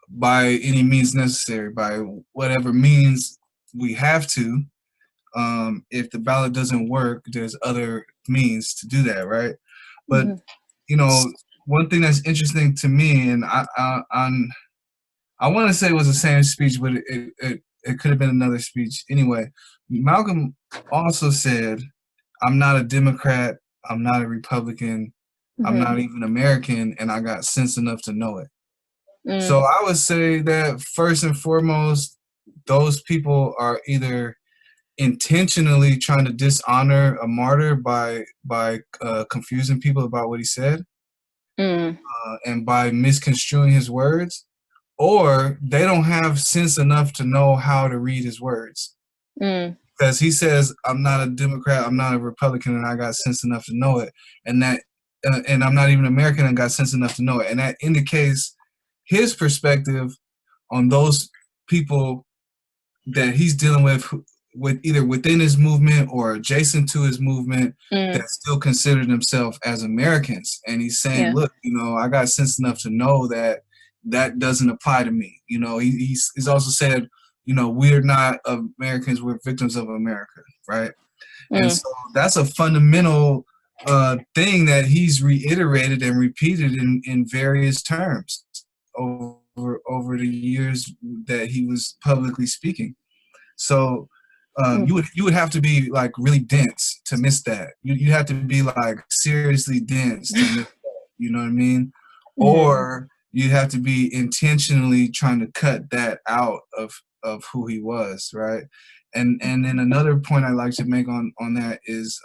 by any means necessary, by whatever means we have to. If the ballot doesn't work, there's other means to do that, right? But you know, one thing that's interesting to me, and I want to say it was the same speech, but it could have been another speech. Anyway, Malcolm also said, I'm not a Democrat, I'm not a Republican, I'm not even American, and I got sense enough to know it. So I would say that first and foremost, those people are either intentionally trying to dishonor a martyr by confusing people about what he said, and by misconstruing his words, or they don't have sense enough to know how to read his words. Because he says, I'm not a Democrat, I'm not a Republican, and I got sense enough to know it. And that, and I'm not even American and got sense enough to know it. And that indicates his perspective on those people that he's dealing with either within his movement or adjacent to his movement that still consider themselves as Americans. And he's saying, look, you know, I got sense enough to know that that doesn't apply to me. You know, he's also said, you know, we're not Americans, we're victims of America, right? And so that's a fundamental thing that he's reiterated and repeated in various terms over the years that he was publicly speaking. So you would have to be like really dense to miss that. You have to be like seriously dense to miss that, you know what I mean? Or you have to be intentionally trying to cut that out of who he was, right? And then another point I'd like to make on that is,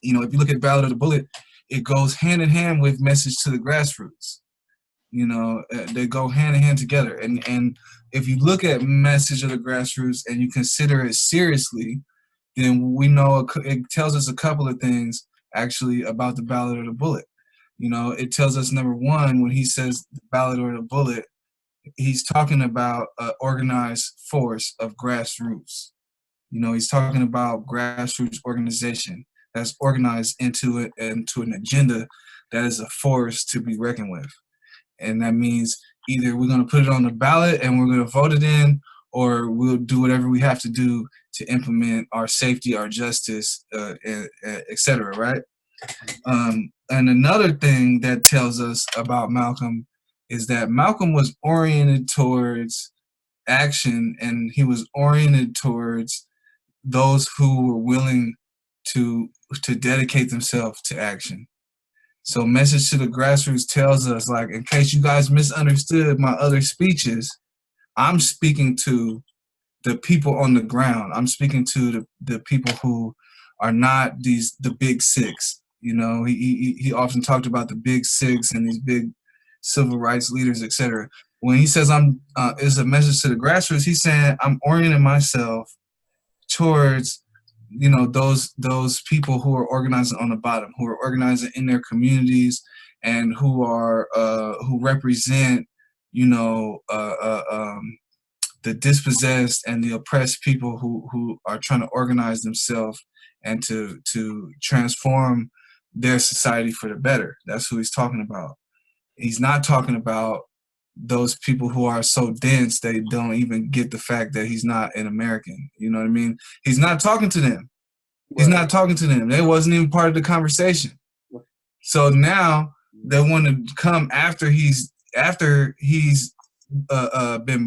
you know, if you look at Ballad of the Bullet, it goes hand in hand with Message to the Grassroots. You know, they go hand in hand together. And if you look at Message of the Grassroots and you consider it seriously, then we know it tells us a couple of things actually about the Ballad of the Bullet. You know, it tells us, number one, when he says the Ballad of the Bullet, he's talking about an organized force of grassroots. You know, he's talking about grassroots organization that's organized into an agenda that is a force to be reckoned with. And that means either we're going to put it on the ballot and we're going to vote it in, or we'll do whatever we have to do to implement our safety, our justice, et cetera, right? And another thing that tells us about Malcolm is that Malcolm was oriented towards action, and he was oriented towards those who were willing to dedicate themselves to action. So Message to the Grassroots tells us, like, in case you guys misunderstood my other speeches, I'm speaking to the people on the ground. I'm speaking to the people who are not the big six. You know, he often talked about the big six and these big civil rights leaders, etc. When he says it's a message to the grassroots, he's saying I'm orienting myself towards, you know, those people who are organizing on the bottom, who are organizing in their communities, and who are who represent, you know, the dispossessed and the oppressed people who are trying to organize themselves and to transform their society for the better. That's who he's talking about. He's not talking about those people who are so dense they don't even get the fact that he's not an American. You know what I mean? He's not talking to them. He's not talking to them. They wasn't even part of the conversation. So now they want to come after he's been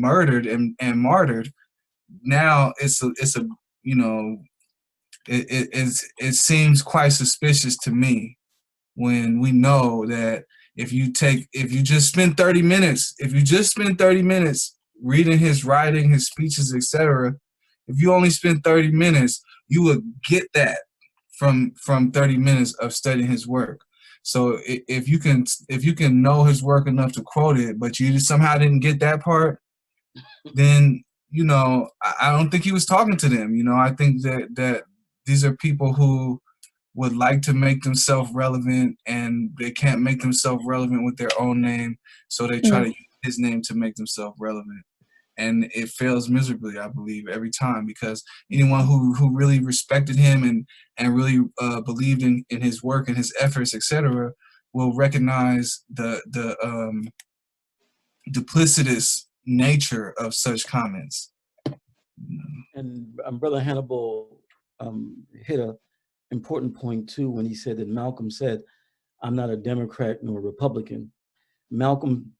murdered and martyred. Now it's a you know, it seems quite suspicious to me when we know that if you just spend 30 minutes reading his writing, his speeches, etc., if you only spend 30 minutes, you will get that from 30 minutes of studying his work. So if you can know his work enough to quote it, but you just somehow didn't get that part, then, you know, I don't think he was talking to them. You know, I think that these are people who would like to make themselves relevant, and they can't make themselves relevant with their own name, so they try to use his name to make themselves relevant. And it fails miserably, I believe, every time, because anyone who really respected him and really believed in his work and his efforts, etc., will recognize the duplicitous nature of such comments. And Brother Hannibal hit an important point too when he said that Malcolm said, "I'm not a Democrat nor a Republican." Malcolm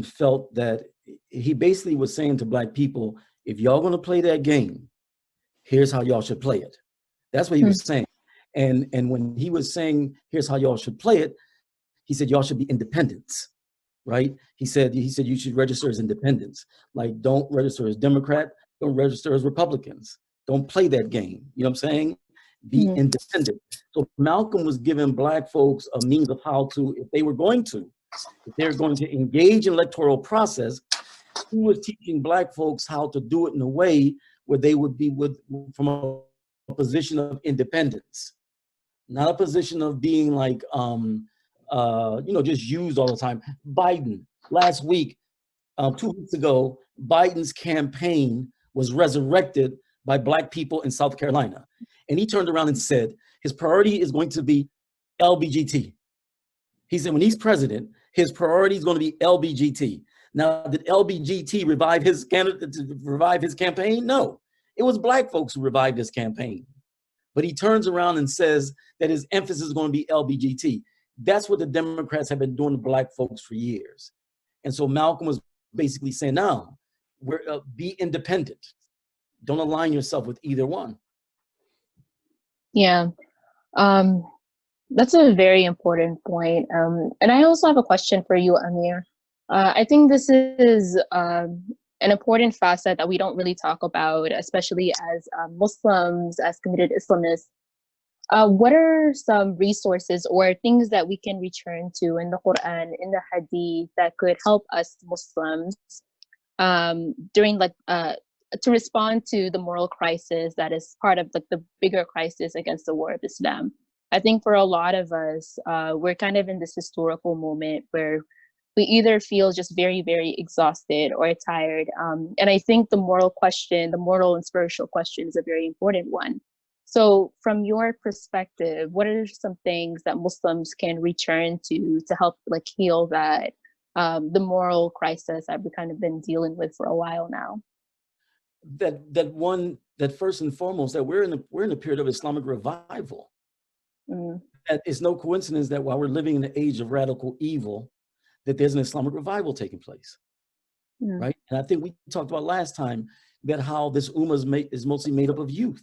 felt that he basically was saying to Black people, if y'all gonna play that game, here's how y'all should play it. That's what he was saying. And when he was saying, here's how y'all should play it, he said, y'all should be independents, right? He said you should register as independents. Like, don't register as Democrat, don't register as Republicans. Don't play that game. You know what I'm saying? Be independent. So Malcolm was giving Black folks a means of how to, if they're going to engage in electoral process, he was teaching Black folks how to do it in a way where they would be from a position of independence, not a position of being like, just used all the time. Biden, last week, 2 weeks ago, Biden's campaign was resurrected by Black people in South Carolina. And he turned around and said, his priority is going to be LBGT. He said when he's president, his priority is going to be LBGT. Now, did LBGT revive his campaign? No, it was Black folks who revived his campaign. But he turns around and says that his emphasis is going to be LBGT. That's what the Democrats have been doing to Black folks for years. And so Malcolm was basically saying, no, be independent. Don't align yourself with either one. Yeah, that's a very important point. And I also have a question for you, Amir. I think this is an important facet that we don't really talk about, especially as Muslims, as committed Islamists. What are some resources or things that we can return to in the Quran, in the Hadith, that could help us Muslims during to respond to the moral crisis that is part of the bigger crisis against the war of Islam? I think for a lot of us, we're kind of in this historical moment where we either feel just very, very exhausted or tired. And I think the moral and spiritual question is a very important one. So from your perspective, what are some things that Muslims can return to help heal that, the moral crisis that we've kind of been dealing with for a while now? That first and foremost, that we're in a period of Islamic revival. That it's no coincidence that while we're living in the age of radical evil, that there's an Islamic revival taking place, right? And I think we talked about last time that how this ummah is mostly made up of youth.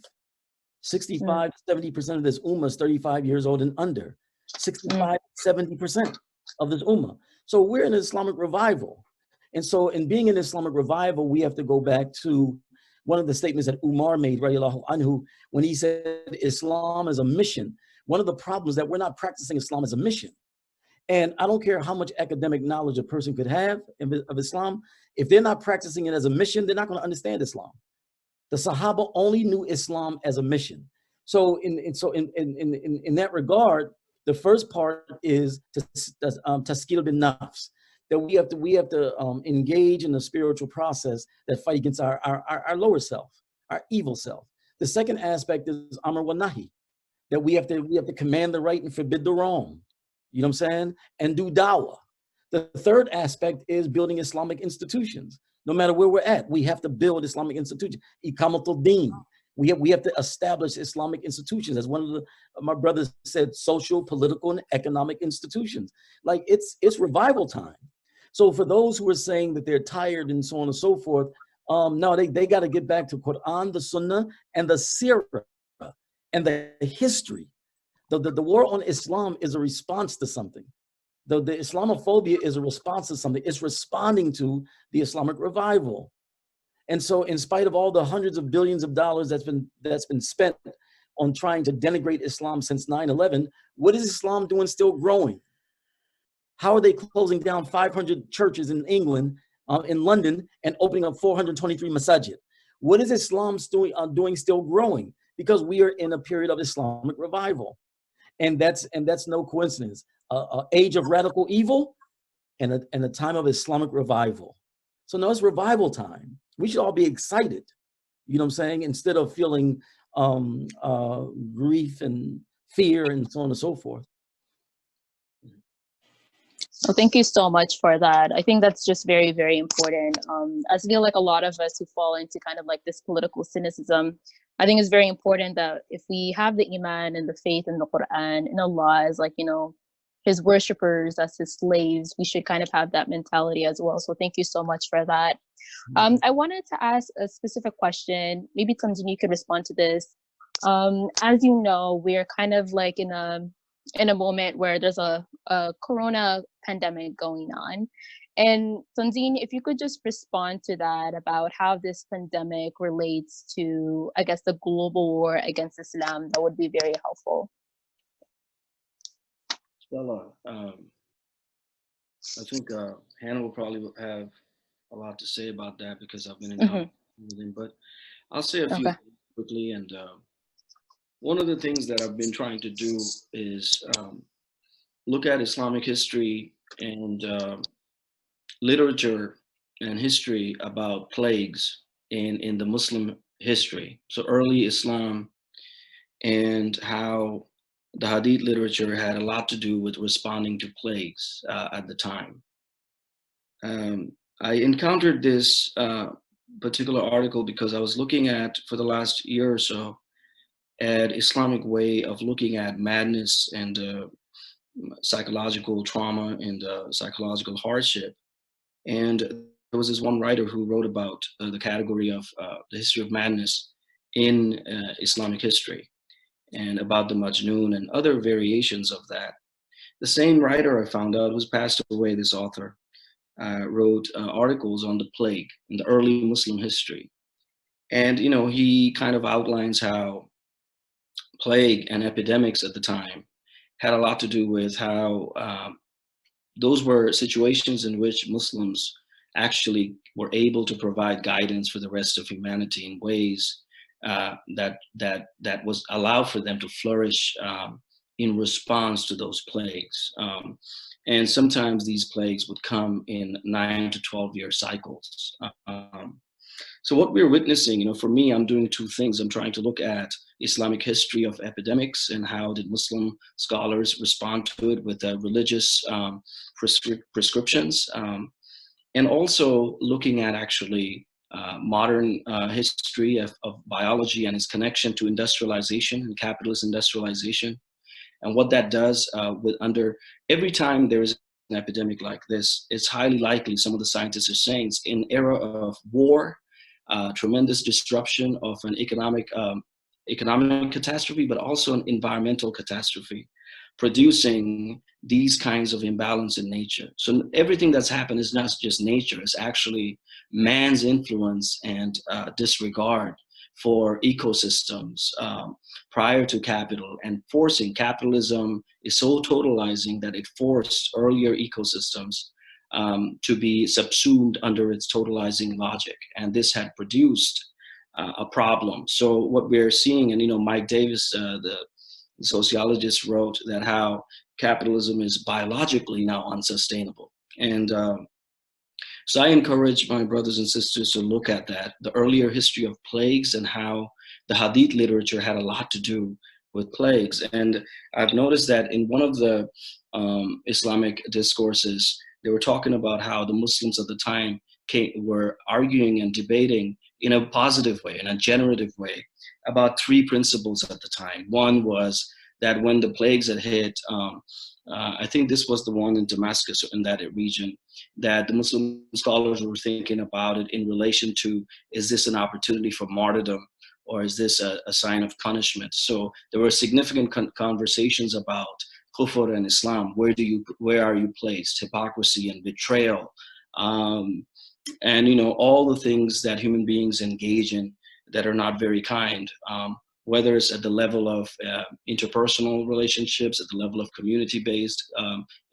65 to 70% of this ummah is 35 years old and under. 65 to 70% of this ummah. So we're in an Islamic revival. And so in being in Islamic revival, we have to go back to one of the statements that Umar made, radiallahu anhu, when he said Islam is a mission. One of the problems that we're not practicing Islam as a mission. And I don't care how much academic knowledge a person could have of Islam, if they're not practicing it as a mission, they're not going to understand Islam. The Sahaba only knew Islam as a mission. So in that regard, the first part is taskil bin nafs, that we have to engage in the spiritual process that fight against our lower self, our evil self. The second aspect is amr wa nahi, that we have to command the right and forbid the wrong. You know what I'm saying? And do dawah. The third aspect is building Islamic institutions. No matter where we're at, we have to build Islamic institutions. Iqamatul Deen. We have to establish Islamic institutions. As one of my brothers said, social, political, and economic institutions. Like it's revival time. So for those who are saying that they're tired and so on and so forth, no, they got to get back to Quran, the Sunnah, and the Sirah, and the history. The war on Islam is a response to something. The Islamophobia is a response to something. It's responding to the Islamic revival. And so in spite of all the hundreds of billions of dollars that's been spent on trying to denigrate Islam since 9/11, what is Islam doing still growing? How are they closing down 500 churches in England, in London, and opening up 423 masajid? What is Islam doing still growing? Because we are in a period of Islamic revival. And that's no coincidence. Age of radical evil and a time of Islamic revival. So no, it's revival time. We should all be excited, you know what I'm saying, instead of feeling grief and fear and so on and so forth. Well, thank you so much for that. I think that's just very, very important. I feel like a lot of us who fall into kind of this political cynicism, I think it's very important that if we have the iman and the faith in the Quran and Allah as his worshippers, as his slaves, we should kind of have that mentality as well. So thank you so much for that. I wanted to ask a specific question. Maybe Tanzeen, you could respond to this. As you know, we're kind of in a moment where there's a corona pandemic going on. And Tanzeen, if you could just respond to that about how this pandemic relates to, I guess, the global war against Islam, that would be very helpful. Well, I think Hannah will probably have a lot to say about that because I've been in contact with him. But I'll say a few Okay. things quickly. And one of the things that I've been trying to do is look at Islamic history and literature and history about plagues in the Muslim history. So early Islam, and how the Hadith literature had a lot to do with responding to plagues at the time. I encountered this particular article because I was looking at, for the last year or so, at Islamic way of looking at madness and psychological trauma and psychological hardship. And there was this one writer who wrote about the category of the history of madness in Islamic history, and about the Majnun and other variations of that. The same writer, I found out, who's passed away, this author, wrote articles on the plague in the early Muslim history. And, you know, he kind of outlines how plague and epidemics at the time had a lot to do with how those were situations in which Muslims actually were able to provide guidance for the rest of humanity in ways that was allowed for them to flourish in response to those plagues. And sometimes these plagues would come in 9 to 12-year cycles. So what we're witnessing, you know, for me, I'm doing two things. I'm trying to look at Islamic history of epidemics and how did Muslim scholars respond to it with religious prescriptions, and also looking at actually modern history of biology and its connection to industrialization and capitalist industrialization, and what that does with under every time there is an epidemic like this. It's highly likely, some of the scientists are saying, it's in era of war, tremendous disruption of an economic catastrophe, but also an environmental catastrophe, producing these kinds of imbalance in nature. So everything that's happened is not just nature, it's actually man's influence and disregard for ecosystems prior to capital, and forcing capitalism is so totalizing that it forced earlier ecosystems to be subsumed under its totalizing logic. And this had produced a problem. So what we're seeing, and you know, Mike Davis, the sociologist, wrote that how capitalism is biologically now unsustainable. And so I encourage my brothers and sisters to look at that, the earlier history of plagues and how the Hadith literature had a lot to do with plagues. And I've noticed that in one of the Islamic discourses, they were talking about how the Muslims at the time were arguing and debating in a positive way, in a generative way, about three principles at the time. One was that when the plagues had hit, I think this was the one in Damascus, in that region, that the Muslim scholars were thinking about it in relation to, is this an opportunity for martyrdom, or is this a sign of punishment? So there were significant conversations about kufr and Islam. Where are you placed? Hypocrisy and betrayal, and you know, all the things that human beings engage in that are not very kind. Whether it's at the level of interpersonal relationships, at the level of community-based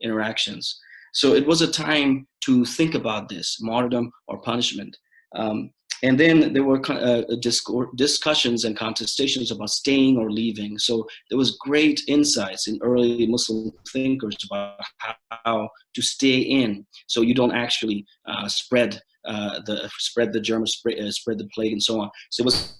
interactions. So it was a time to think about this, martyrdom or punishment. And then there were discussions and contestations about staying or leaving. So there was great insights in early Muslim thinkers about how to stay in, so you don't actually spread the germ, spread the plague, and so on. So it was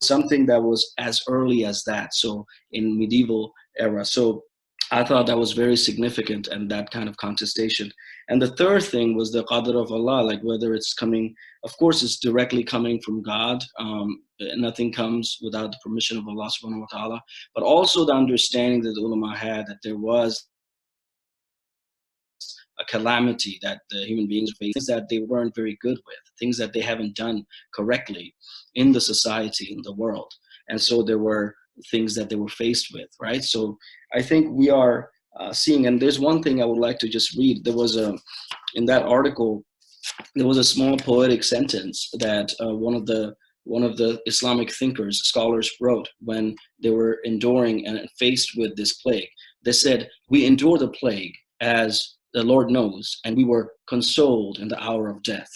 something that was as early as that, so in medieval era. So I thought that was very significant, and that kind of contestation. And the third thing was the qadr of Allah, like whether it's coming, of course it's directly coming from God, nothing comes without the permission of Allah subhanahu wa ta'ala, but also the understanding that the ulama had that there was a calamity that the human beings face, things that they weren't very good with, things that they haven't done correctly in the society, in the world. And so there were things that they were faced with, right? So I think we are seeing. And there's one thing I would like to just read. There was in that article, there was a small poetic sentence that one of the Islamic thinkers, scholars wrote when they were enduring and faced with this plague. They said, "We endure the plague as the Lord knows, and we were consoled in the hour of death."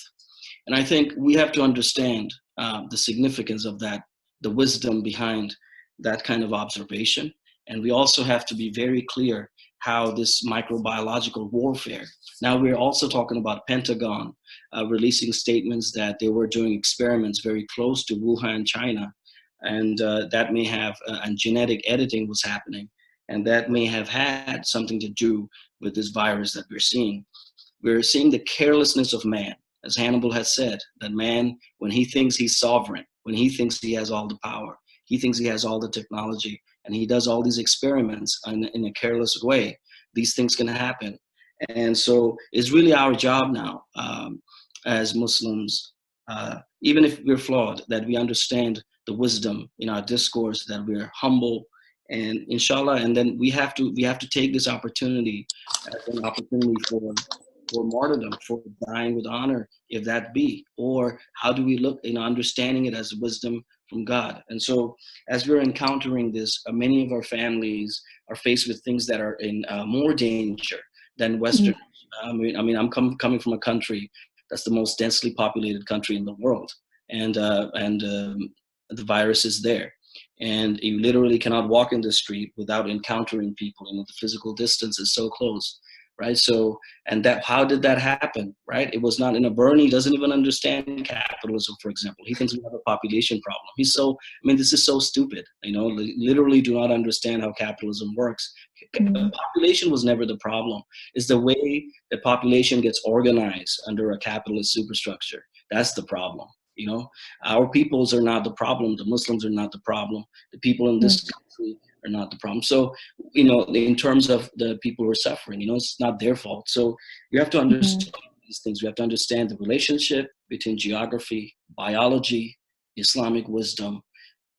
And I think we have to understand the significance of that, the wisdom behind that kind of observation. And we also have to be very clear how this microbiological warfare. Now we're also talking about Pentagon releasing statements that they were doing experiments very close to Wuhan, China, and that may have, and genetic editing was happening, and that may have had something to do with this virus that we're seeing. We're seeing the carelessness of man. As Hannibal has said, that man, when he thinks he's sovereign, when he thinks he has all the power, he thinks he has all the technology, and he does all these experiments in a careless way, these things can happen. And so it's really our job now as Muslims, even if we're flawed, that we understand the wisdom in our discourse, that we're humble, and inshallah, and then we have to take this opportunity as an opportunity for martyrdom, for dying with honor, if that be, or how do we look in understanding it as wisdom from God. And so as we're encountering this, many of our families are faced with things that are in more danger than Western. I mean, I'm coming from a country that's the most densely populated country in the world, and the virus is there. And you literally cannot walk in the street without encountering people. You know, the physical distance is so close, right? So, and that, how did that happen, right? It was not in a Bernie doesn't even understand capitalism, for example. He thinks we have a population problem. He's so, I mean, this is so stupid, you know, literally do not understand how capitalism works. The population was never the problem. It's the way the population gets organized under a capitalist superstructure. That's the problem. You know, our peoples are not the problem. The Muslims are not the problem. The people in this country are not the problem. So, you know, in terms of the people who are suffering, you know, it's not their fault. So you have to understand these things. We have to understand the relationship between geography, biology, Islamic wisdom,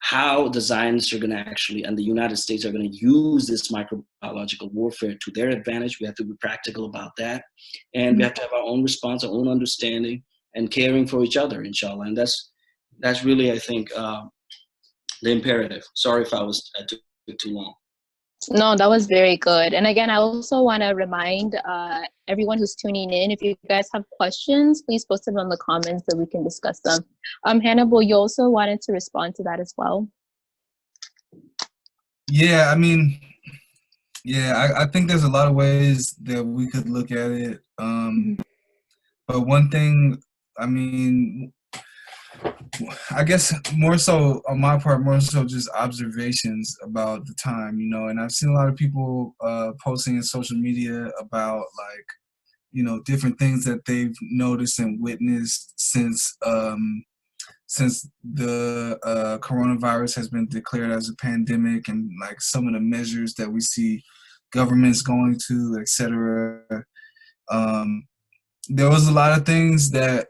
how the Zionists are going to actually, and the United States are going to use this microbiological warfare to their advantage. We have to be practical about that. And we have to have our own response, our own understanding, and caring for each other, inshallah. And that's really, I think, the imperative. Sorry if I was took too long. No, that was very good. And again, I also want to remind everyone who's tuning in, if you guys have questions, please post them in the comments so we can discuss them. Hannibal, you also wanted to respond to that as well. Yeah, I mean, yeah, I think there's a lot of ways that we could look at it. But one thing, I mean, I guess more so on my part, more so just observations about the time, you know, and I've seen a lot of people posting in social media about, like, you know, different things that they've noticed and witnessed since the coronavirus has been declared as a pandemic, and like some of the measures that we see governments going to, etc. There was a lot of things that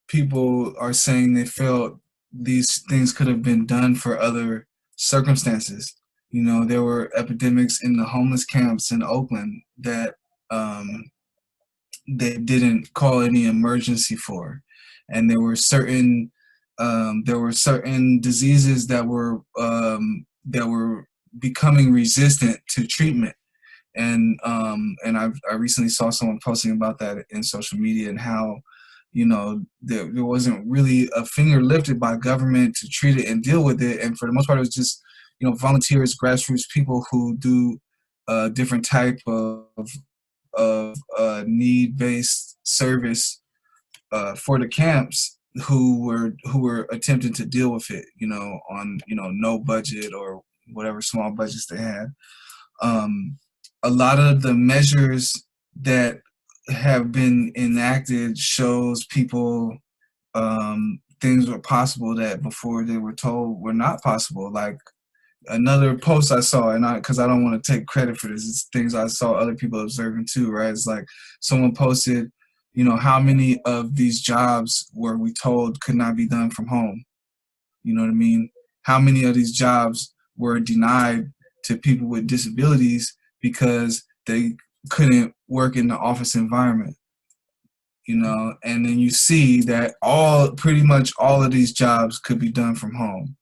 people are saying they felt these things could have been done for other circumstances. You know, there were epidemics in the homeless camps in Oakland that they didn't call any emergency for, and there were certain diseases that were becoming resistant to treatment. And I recently saw someone posting about that in social media, and how, you know, there wasn't really a finger lifted by government to treat it and deal with it. And for the most part, it was just, you know, volunteers, grassroots people who do different type of need-based service for the camps, who were attempting to deal with it, you know, on, you know, no budget or whatever small budgets they had. A lot of the measures that have been enacted shows people things were possible that before they were told were not possible. Like another post I saw, and because I don't want to take credit for this, it's things I saw other people observing too, right? It's like someone posted, you know, how many of these jobs were we told could not be done from home? You know what I mean? How many of these jobs were denied to people with disabilities because they couldn't work in the office environment. You know, and then you see that pretty much all of these jobs could be done from home.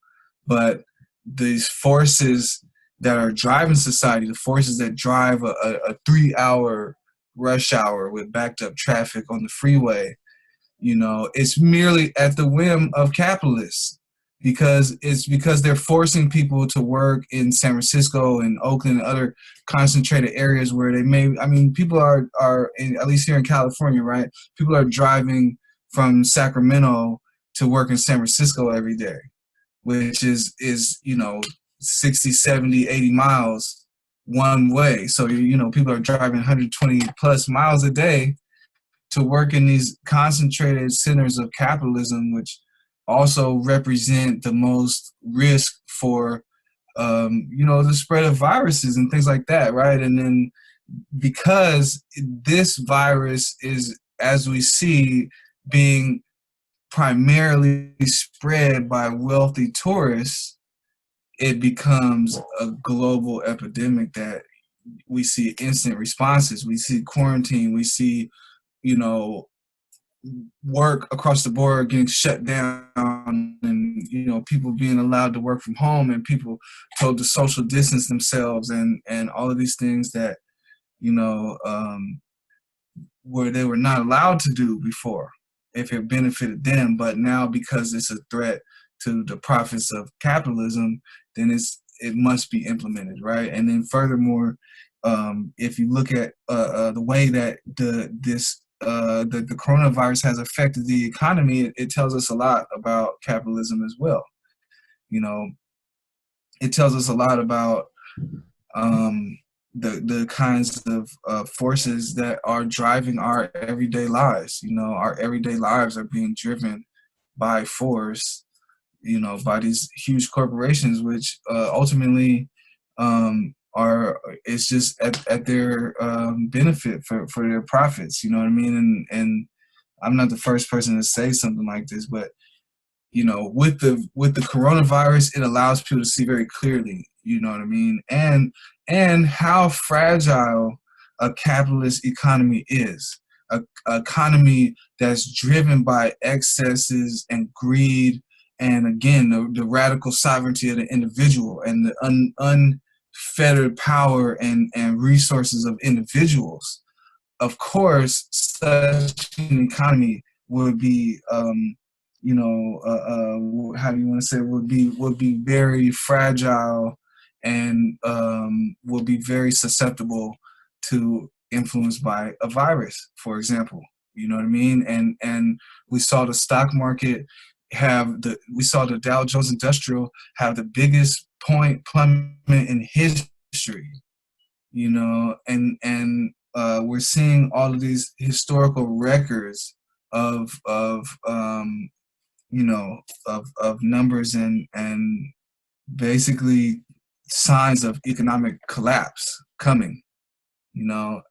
But these forces that are driving society, the forces that drive a 3-hour rush hour with backed up traffic on the freeway, you know, it's merely at the whim of capitalists, because they're forcing people to work in San Francisco and Oakland and other concentrated areas where people are at least here in California, right? People are driving from Sacramento to work in San Francisco every day, which is, you know, 60, 70, 80 miles one way. So, you know, people are driving 120 plus miles a day to work in these concentrated centers of capitalism, which also represent the most risk for, you know, the spread of viruses and things like that, right? And then because this virus is, as we see, being primarily spread by wealthy tourists, it becomes a global epidemic that we see instant responses. We see quarantine. We see, you know, work across the board getting shut down, and, you know, people being allowed to work from home, and people told to social distance themselves, and all of these things that, you know, where they were not allowed to do before if it benefited them. But now, because it's a threat to the profits of capitalism, then it must be implemented, right? And then furthermore, if you look at the way that the coronavirus has affected the economy, it tells us a lot about capitalism as well. You know, it tells us a lot about the kinds of forces that are driving our everyday lives. You know, our everyday lives are being driven by force, you know, by these huge corporations, which ultimately it's just at their benefit for their profits. You know what I mean? And I'm not the first person to say something like this, but, you know, with the coronavirus, it allows people to see very clearly, you know what I mean, and how fragile a capitalist economy is, a economy that's driven by excesses and greed, and again, the radical sovereignty of the individual, and the unfettered power and resources of individuals. Of course, such an economy would be, you know, how do you want to say, would be very fragile, and will be very susceptible to influence by a virus, for example. You know what I mean? And we saw the stock market we saw the Dow Jones Industrial have the biggest point plummet in history. You know, and we're seeing all of these historical records of you know, of numbers and basically signs of economic collapse coming, you know,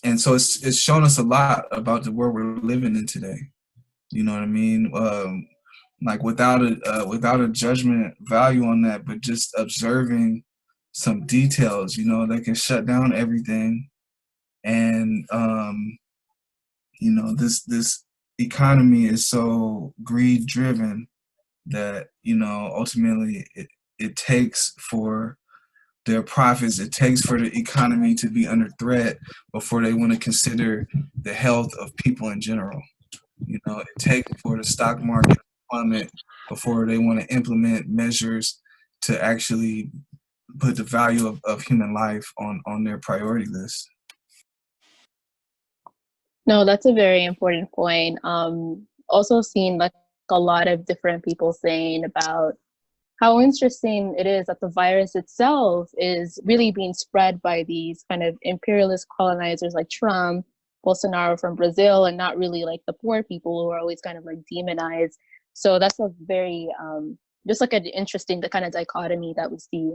and so it's shown us a lot about the world we're living in today. You know what I mean? Like without a judgment value on that, but just observing some details, you know, they can shut down everything, and you know, this economy is so greed driven that, you know, ultimately it takes for their profits, it takes for the economy to be under threat before they want to consider the health of people in general. You know, it takes for the stock market to plummet before they want to implement measures to actually put the value of human life on their priority list. No, that's a very important point. Also seen like a lot of different people saying about how interesting it is that the virus itself is really being spread by these kind of imperialist colonizers like Trump, Bolsonaro from Brazil, and not really like the poor people who are always kind of like demonized. So that's a very, just like an interesting, the kind of dichotomy that we see.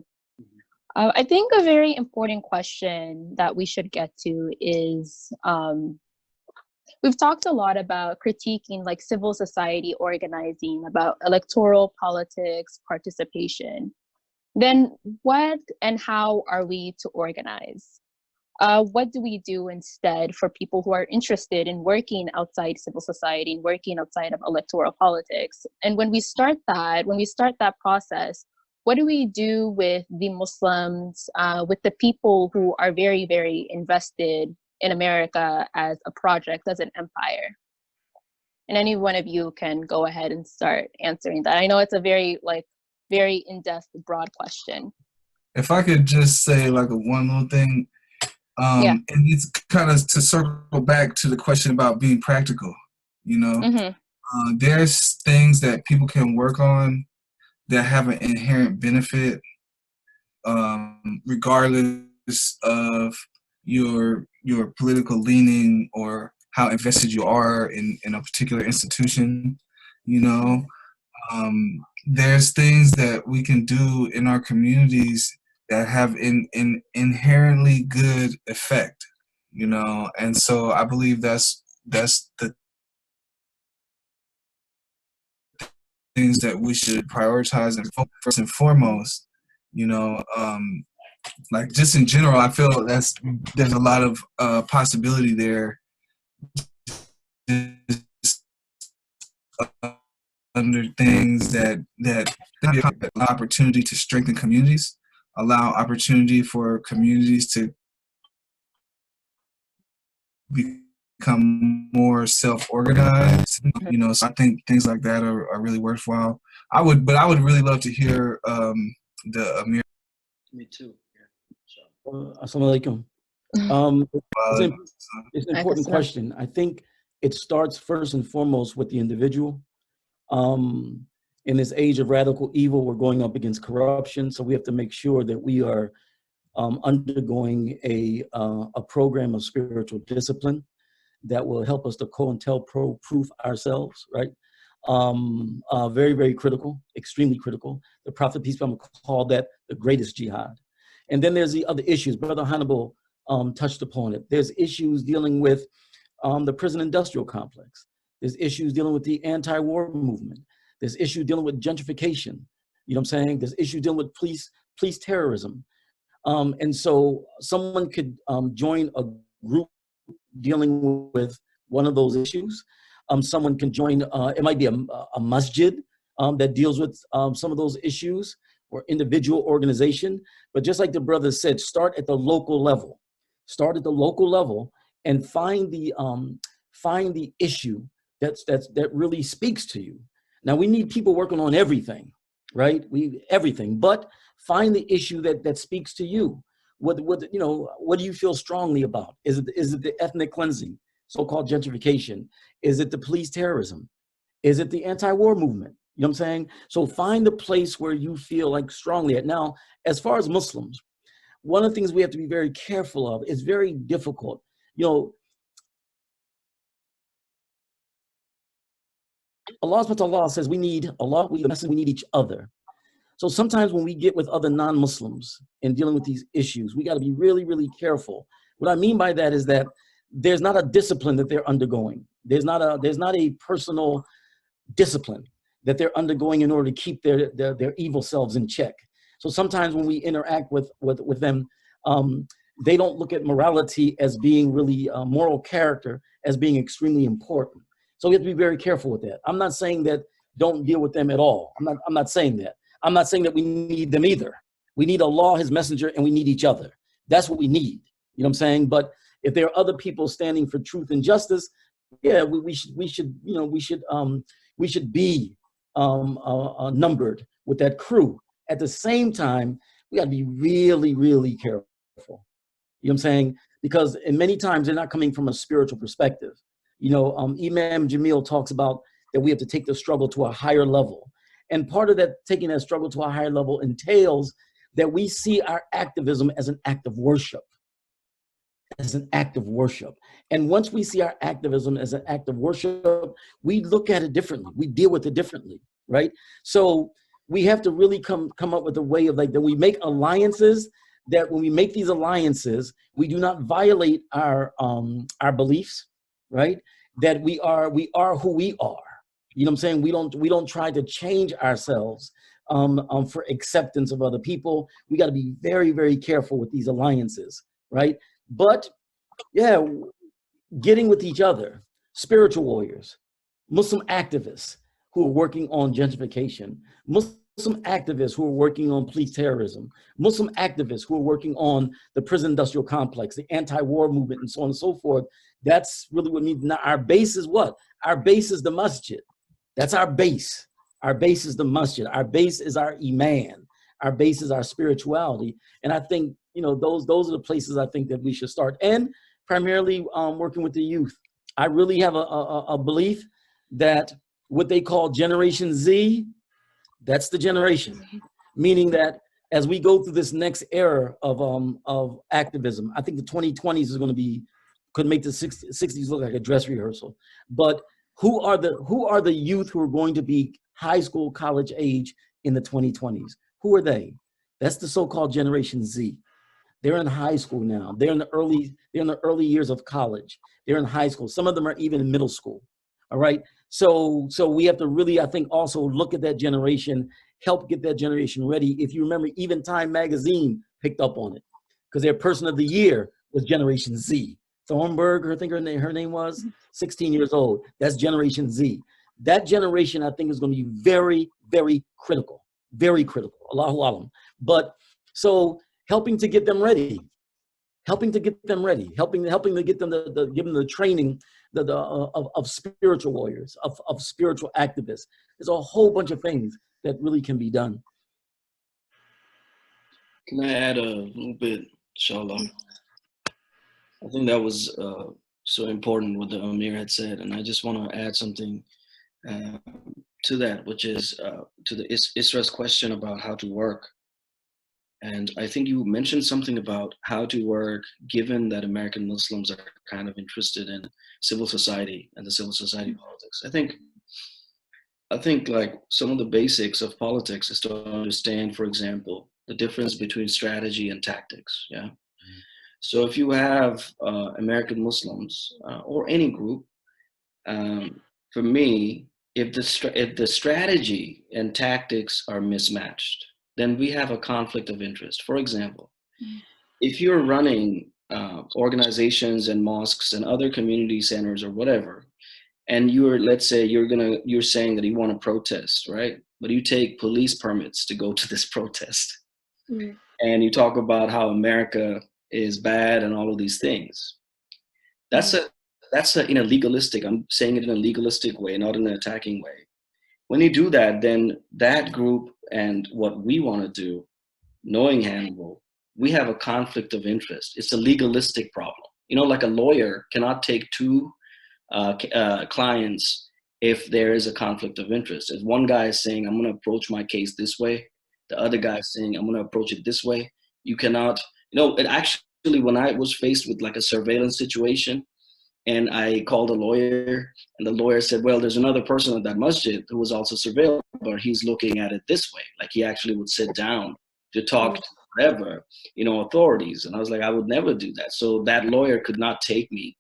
I think a very important question that we should get to is, we've talked a lot about critiquing like civil society organizing, about electoral politics, participation. then what and how are we to organize? What do we do instead for people who are interested in working outside civil society, working outside of electoral politics? And when we start that process, what do we do with the Muslims, with the people who are very, very invested in America as a project, as an empire? And any one of you can go ahead and start answering that. I know it's a very in-depth, broad question. If I could just say like one little thing, Yeah. and it's kind of to circle back to the question about being practical, you know, there's things that people can work on that have an inherent benefit, regardless of your political leaning or how invested you are in a particular institution, you know. There's things that we can do in our communities that have an inherently good effect, you know. And so I believe that's the things that we should prioritize and focus first and foremost, you know. Like just in general, I feel there's a lot of possibility there under things that allow opportunity to strengthen communities, allow opportunity for communities to become more self-organized, you know. So I think things like that are really worthwhile. I would really love to hear the Amir. Me too. Assalamu alaikum. It's an important question. I think it starts first and foremost with the individual. In this age of radical evil, we're going up against corruption, so we have to make sure that we are undergoing a program of spiritual discipline that will help us to COINTELPRO-proof ourselves, right? Very, very critical, extremely critical. The Prophet, peace be upon him, called that the greatest jihad. And then there's the other issues. Brother Hannibal touched upon it. There's issues dealing with the prison industrial complex. There's issues dealing with the anti-war movement. There's issues dealing with gentrification. You know what I'm saying? There's issues dealing with police terrorism. And so someone could join a group dealing with one of those issues. Someone can join, it might be a masjid that deals with some of those issues, or individual organization. But just like the brother said, start at the local level. Start at the local level and find the issue that really speaks to you. Now, we need people working on everything, right? Everything, but find the issue that speaks to you. What do you feel strongly about? Is it the ethnic cleansing, so-called gentrification? Is it the police terrorism? Is it the anti-war movement? You know what I'm saying? So find the place where you feel like strongly at. Now, as far as Muslims, one of the things we have to be very careful of, it's very difficult. You know, Allah subhanahu wa ta'ala says we need Allah, we need each other. So sometimes when we get with other non-Muslims and dealing with these issues, we got to be really, really careful. What I mean by that is that there's not a discipline that they're undergoing. There's not a personal discipline that they're undergoing in order to keep their evil selves in check. So sometimes when we interact with them, they don't look at morality as being really moral character as being extremely important. So we have to be very careful with that. I'm not saying that don't deal with them at all. I'm not saying that. I'm not saying that we need them either. We need Allah, His Messenger, and we need each other. That's what we need. You know what I'm saying? But if there are other people standing for truth and justice, yeah, we should be numbered with that crew. At the same time, we got to be really, really careful. You know what I'm saying? Because many times they're not coming from a spiritual perspective. You know, Imam Jamil talks about that we have to take the struggle to a higher level. And part of that, taking that struggle to a higher level, entails that we see our activism as an act of worship. As an act of worship. And once we see our activism as an act of worship, we look at it differently. We deal with it differently, right? So we have to really come up with a way of like that we make alliances, that when we make these alliances, we do not violate our beliefs, right? That we are who we are. You know what I'm saying? We don't try to change ourselves for acceptance of other people. We got to be very, very careful with these alliances, right? But yeah, getting with each other, spiritual warriors, Muslim activists who are working on gentrification, Muslim activists who are working on police terrorism, Muslim activists who are working on the prison industrial complex, the anti-war movement, and so on and so forth. That's really what means. Now, our base is what? Our base is the masjid. That's our base. Our base is the masjid. Our base is our iman. Our base is our spirituality. And I think, those are the places I think that we should start. And primarily working with the youth. I really have a belief that what they call Generation Z, that's the generation. Meaning that as we go through this next era of activism, I think the 2020s is going to be, could make the 60s look like a dress rehearsal. But who are the youth who are going to be high school, college age in the 2020s? Who are they? That's the so-called Generation Z. They're in high school now. They're in the early years of college. They're in high school. Some of them are even in middle school. All right. So we have to really, I think, also look at that generation, help get that generation ready. If you remember, even Time Magazine picked up on it because their person of the year was Generation Z. Thornburg, I think her name was 16 years old. That's Generation Z. That generation, I think, is going to be very, very critical. Very critical. Allahu Alam. But so helping to get them ready, helping to get them to get them give them the training of spiritual warriors, of spiritual activists. There's a whole bunch of things that really can be done. Can I add a little bit, inshallah? I think that was so important what the Amir had said, and I just want to add something to that, which is to the Isra's question about how to work. And I think you mentioned something about how to work, given that American Muslims are kind of interested in civil society and the civil society politics. I think like some of the basics of politics is to understand, for example, the difference between strategy and tactics. Yeah. So if you have American Muslims or any group, for me, if the strategy and tactics are mismatched, then we have a conflict of interest. For example, if you're running organizations and mosques and other community centers or whatever, and let's say you're saying that you want to protest, right? But you take police permits to go to this protest, and you talk about how America is bad and all of these things. That's in a legalistic, I'm saying it in a legalistic way, not in an attacking way. When you do that, then that group and what we want to do, knowing Hannibal, we have a conflict of interest. It's a legalistic problem. Like a lawyer cannot take two clients if there is a conflict of interest. If one guy is saying, I'm going to approach my case this way, the other guy is saying, I'm going to approach it this way, you cannot, it actually, when I was faced with like a surveillance situation, and I called a lawyer, and the lawyer said, well, there's another person at that masjid who was also surveilled, but he's looking at it this way. Like he actually would sit down to talk to whatever, authorities. And I was like, I would never do that. So that lawyer could not take me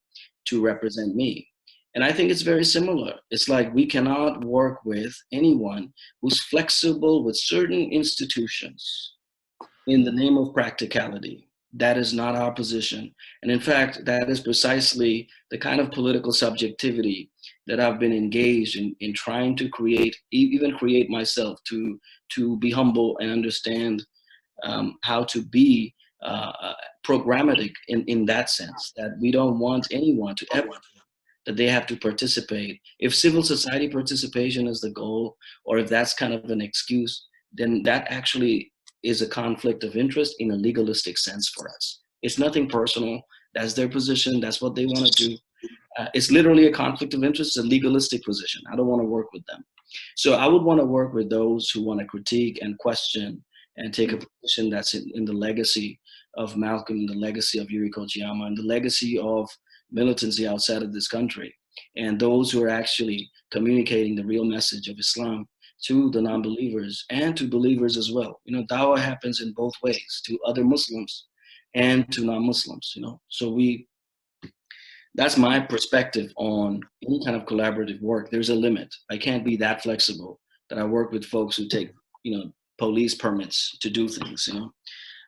to represent me. And I think it's very similar. It's like we cannot work with anyone who's flexible with certain institutions in the name of practicality. That is not our position. And in fact, that is precisely the kind of political subjectivity that I've been engaged in trying to create, even create myself to be humble and understand how to be programmatic in that sense, that we don't want anyone to ever, that they have to participate. If civil society participation is the goal, or if that's kind of an excuse, then that actually is a conflict of interest in a legalistic sense for us. It's nothing personal. That's their position. That's what they want to do. It's literally a conflict of interest, a legalistic position. I don't want to work with them. So I would want to work with those who want to critique and question and take a position that's in the legacy of Malcolm, the legacy of Yuri Kochiyama, and the legacy of militancy outside of this country, and those who are actually communicating the real message of Islam to the non-believers and to believers as well. Dawah happens in both ways, to other Muslims and to non-Muslims, So that's my perspective on any kind of collaborative work. There's a limit. I can't be that flexible that I work with folks who take police permits to do things,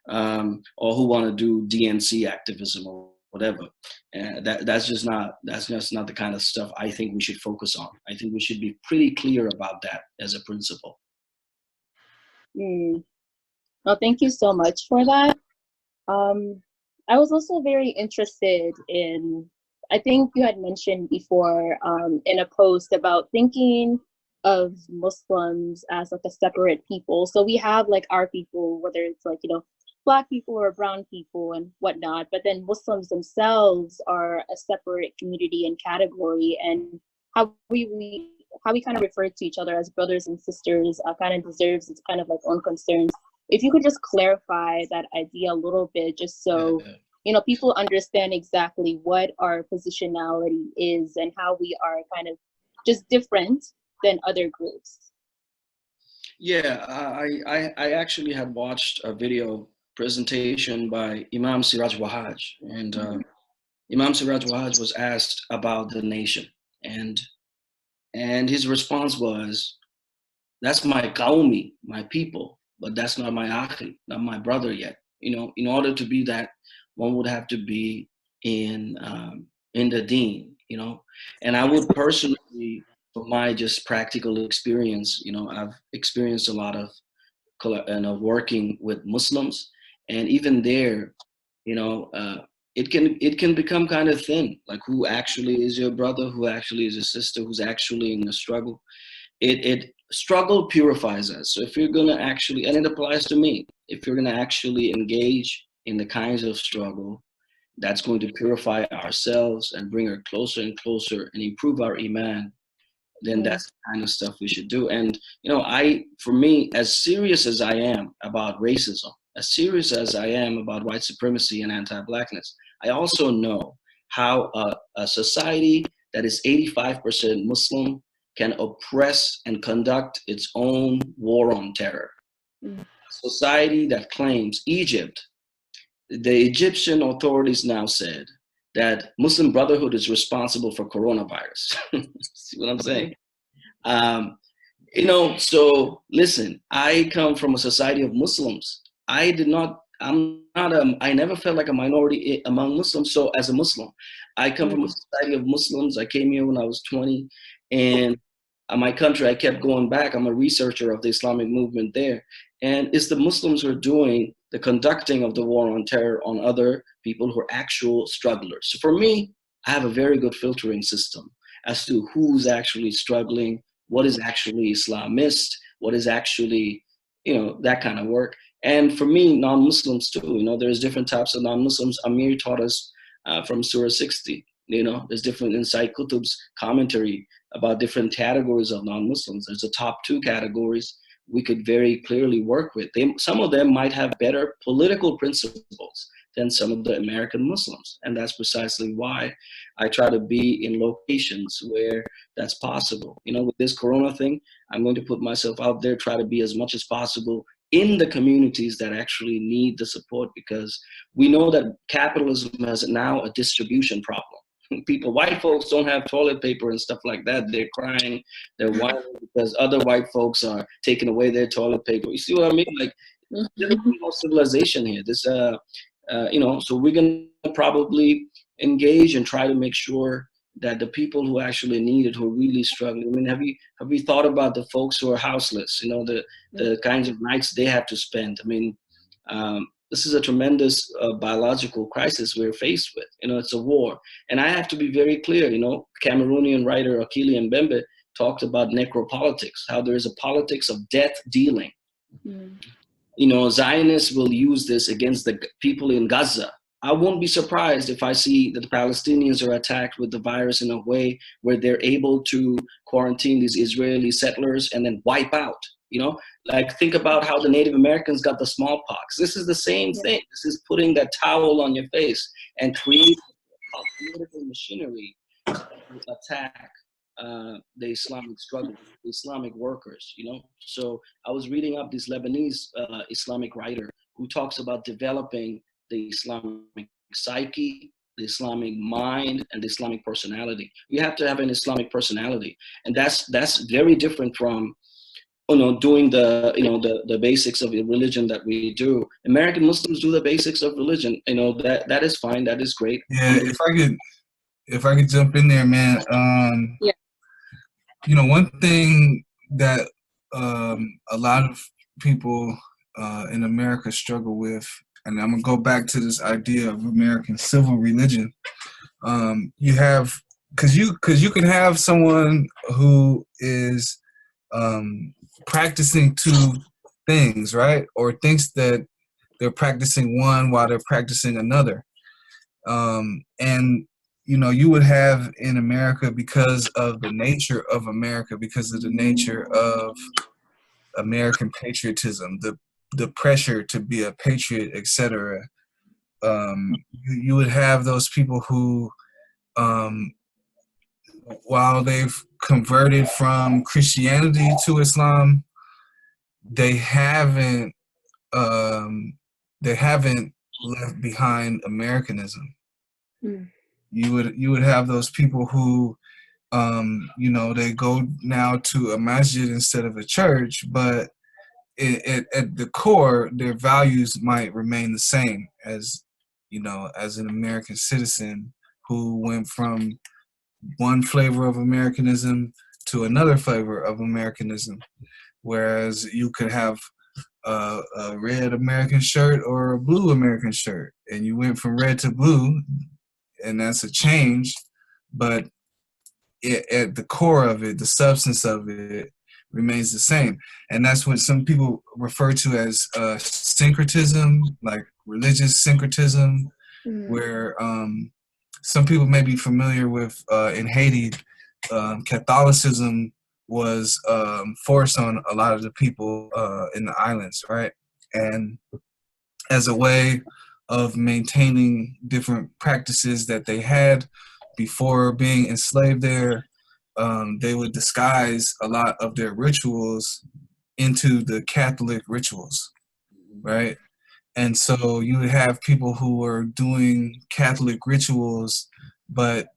or who want to do DNC activism or whatever. That's just not the kind of stuff I think we should focus on. I think we should be pretty clear about that as a principle. Well, thank you so much for that. I was also very interested in, I think you had mentioned before in a post about thinking of Muslims as like a separate people. So we have like our people, whether it's like, Black people or brown people and whatnot, but then Muslims themselves are a separate community and category, and how we kind of refer to each other as brothers and sisters kind of deserves its kind of like own concerns. If you could just clarify that idea a little bit, just so people understand exactly what our positionality is and how we are kind of just different than other groups. Yeah, I actually had watched a video presentation by Imam Siraj Wahaj, and Imam Siraj Wahaj was asked about the nation, and his response was, "That's my qaumi, my people, but that's not my akhi, not my brother yet." In order to be that, one would have to be in the deen, And I would personally, from my just practical experience, I've experienced a lot of working with Muslims, and even there, it can become kind of thin, like who actually is your brother, who actually is your sister, who's actually in the struggle. Struggle purifies us. So if you're gonna actually, and it applies to me, if you're gonna actually engage in the kinds of struggle that's going to purify ourselves and bring her closer and closer and improve our iman, then that's the kind of stuff we should do. And for me, as serious as I am about racism, as serious as I am about white supremacy and anti-blackness, I also know how a society that is 85% Muslim can oppress and conduct its own war on terror. A society that claims Egypt, the Egyptian authorities now said that Muslim Brotherhood is responsible for coronavirus. See what I'm saying? So listen, I come from a society of Muslims. I never felt like a minority among Muslims. So as a Muslim, I come from a society of Muslims. I came here when I was 20, and my country, I kept going back. I'm a researcher of the Islamic movement there. And it's the Muslims who are doing the conducting of the war on terror on other people who are actual strugglers. So for me, I have a very good filtering system as to who's actually struggling, what is actually Islamist, what is actually, that kind of work. And for me, non-Muslims too, there's different types of non-Muslims. Amir taught us from Surah 60, there's different inside Qutb's commentary about different categories of non-Muslims. There's the top 2 categories we could very clearly work with. Some of them might have better political principles than some of the American Muslims. And that's precisely why I try to be in locations where that's possible. With this Corona thing, I'm going to put myself out there, try to be as much as possible in the communities that actually need the support, because we know that capitalism has now a distribution problem. White folks don't have toilet paper and stuff like that. They're crying, they're whining because other white folks are taking away their toilet paper. You see what I mean? Like, there's no civilization here. So we're going to probably engage and try to make sure that the people who actually need it, who are really struggling. I mean, have you thought about the folks who are houseless? The kinds of nights they have to spend. I mean, this is a tremendous biological crisis we're faced with. It's a war. And I have to be very clear, Cameroonian writer Akili Mbembe talked about necropolitics, how there is a politics of death dealing. Zionists will use this against the people in Gaza. I won't be surprised if I see that the Palestinians are attacked with the virus in a way where they're able to quarantine these Israeli settlers and then wipe out. Like, think about how the Native Americans got the smallpox. This is the same thing. This is putting that towel on your face and creating a political machinery to attack the Islamic struggle, the Islamic workers, So I was reading up this Lebanese Islamic writer who talks about developing the Islamic psyche, the Islamic mind, and the Islamic personality. You have to have an Islamic personality. And that's very different from doing the basics of the religion that we do. American Muslims do the basics of religion. That is fine. That is great. Yeah, if I could jump in there, man. Yeah. One thing that a lot of people in America struggle with, and I'm gonna go back to this idea of American civil religion. You have, because you can have someone who is practicing two things, right? Or thinks that they're practicing one while they're practicing another. And you would have in America, because of the nature of America, because of the nature of American patriotism, the pressure to be a patriot, etc. You would have those people who, while they've converted from Christianity to Islam, they haven't left behind Americanism. Mm. You would have those people who, they go now to a masjid instead of a church, but at the core, their values might remain the same as an American citizen who went from one flavor of Americanism to another flavor of Americanism. Whereas you could have a red American shirt or a blue American shirt, and you went from red to blue, and that's a change, but at the core of it, the substance of it remains the same. And that's what some people refer to as syncretism, like religious syncretism, where some people may be familiar with in Haiti, Catholicism was forced on a lot of the people in the islands, right? And as a way of maintaining different practices that they had before being enslaved there, they would disguise a lot of their rituals into the Catholic rituals, right? And so you would have people who were doing Catholic rituals, but,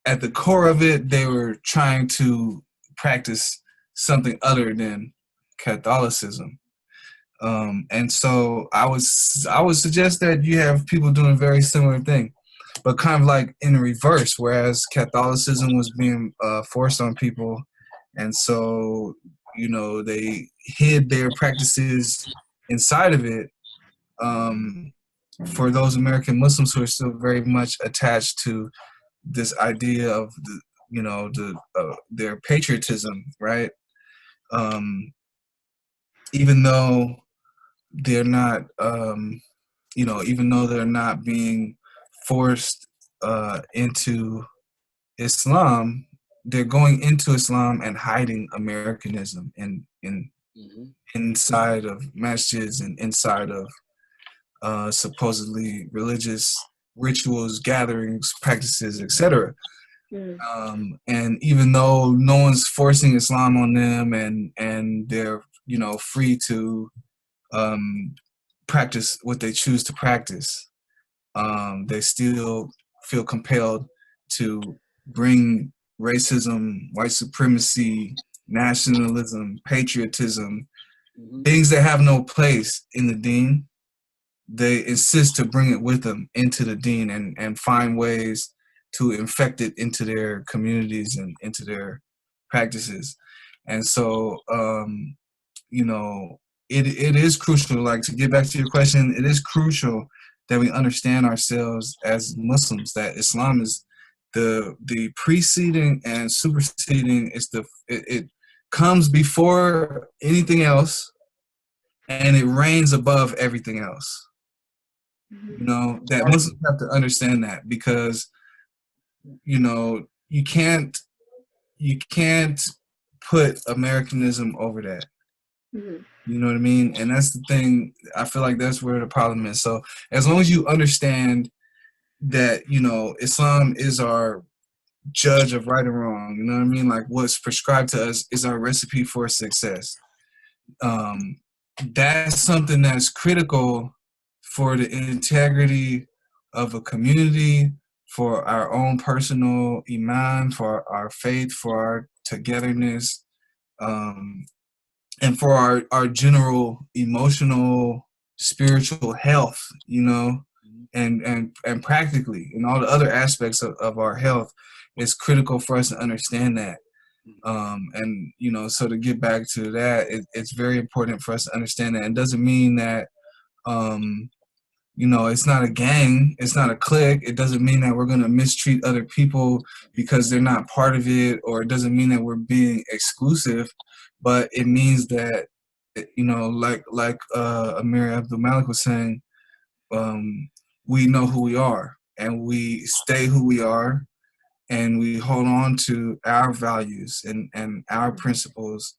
at the core of it, they were trying to practice something other than Catholicism. And so I would suggest that you have people doing a very similar thing, but kind of like in reverse, whereas Catholicism was being forced on people. And so, they hid their practices inside of it. For those American Muslims who are still very much attached to this idea of their patriotism, right? Even though they're not, even though they're not being forced into Islam, they're going into Islam and hiding Americanism inside of masjids and inside of supposedly religious rituals, gatherings, practices, etc. And even though no one's forcing Islam on them, and they're free to practice what they choose to practice, they still feel compelled to bring racism, white supremacy, nationalism, patriotism, things that have no place in the deen. They insist to bring it with them into the deen and find ways to infect it into their communities and into their practices. And so, it is crucial, like, to get back to your question, it is crucial that we understand ourselves as Muslims, that Islam is the preceding and superseding, it comes before anything else, and it reigns above everything else. That Muslims have to understand that, because you can't put Americanism over that. You know what I mean? And that's the thing. I feel like that's where the problem is. So as long as you understand that, Islam is our judge of right and wrong, you know what I mean? Like, what's prescribed to us is our recipe for success. That's something that's critical for the integrity of a community, for our own personal iman, for our faith, for our togetherness. and for our general emotional, spiritual health, you know, and practically in all the other aspects of our health, it's critical for us to understand that. And, you know, so to get back to that, it's very important for us to understand that. It doesn't mean that, you know, it's not a gang, it's not a clique. It doesn't mean that we're going to mistreat other people because they're not part of it, or it doesn't mean that we're being exclusive, but it means that, you know, like Amir Abdel Malik was saying, we know who we are and we stay who we are, and we hold on to our values and our principles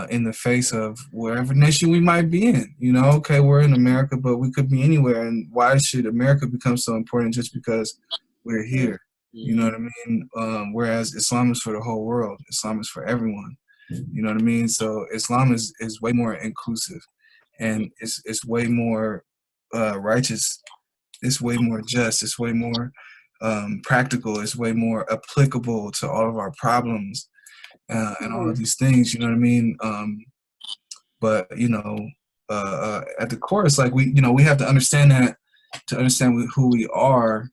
in the face of wherever nation we might be in. You know, okay, we're in America, but we could be anywhere. And why should America become so important just because we're here? You know what I mean? Whereas Islam is for the whole world. Islam is for everyone. You know what I mean? So Islam is way more inclusive, and it's way more righteous. It's way more just. It's way more practical. It's way more applicable to all of our problems and all of these things. You know what I mean? But you know, at the core, it's like we have to understand that to understand who we are,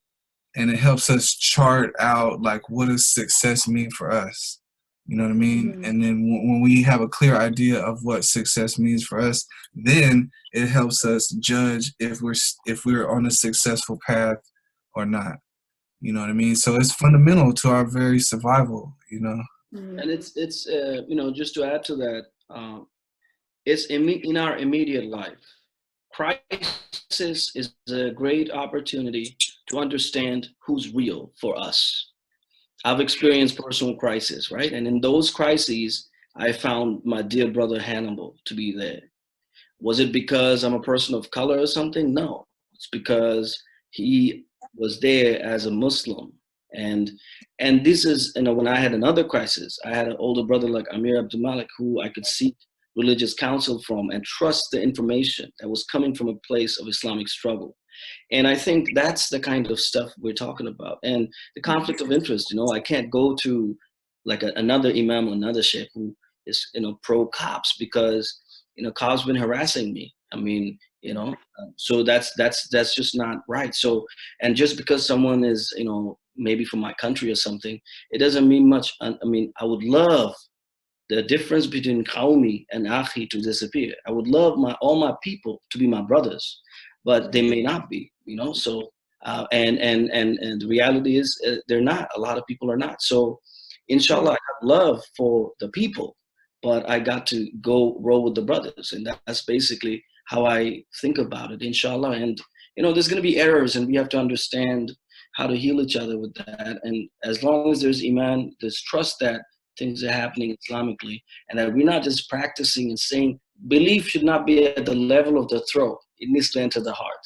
and it helps us chart out like what does success mean for us. You know what I mean? And then when we have a clear idea of what success means for us, then it helps us judge if we're on a successful path or not. You know what I mean? So it's fundamental to our very survival, you know? And it's you know, just to add to that, it's in our immediate life. Crisis is a great opportunity to understand who's real for us. I've experienced personal crisis, right? And in those crises, I found my dear brother Hannibal to be there. Was it because I'm a person of color or something? No, it's because he was there as a Muslim. And this is, you know, when I had another crisis, I had an older brother like Amir Abdul Malik, who I could seek religious counsel from and trust the information that was coming from a place of Islamic struggle. And I think that's the kind of stuff we're talking about. And the conflict of interest, you know, I can't go to like another imam or another sheikh who is, you know, pro cops because, you know, cops been harassing me. I mean, you know, so that's just not right. So, and just because someone is, you know, maybe from my country or something, it doesn't mean much. I mean, I would love the difference between Qawmi and Akhi to disappear. I would love all my people to be my brothers, but they may not be, you know. So and the reality is they're not. A lot of people are not. So inshallah, I have love for the people, but I got to go roll with the brothers, and that's basically how I think about it, inshallah. And you know, there's going to be errors, and we have to understand how to heal each other with that. And as long as there's iman, there's trust that things are happening Islamically, and that we're not just practicing and saying belief should not be at the level of the throat. It needs to enter the heart.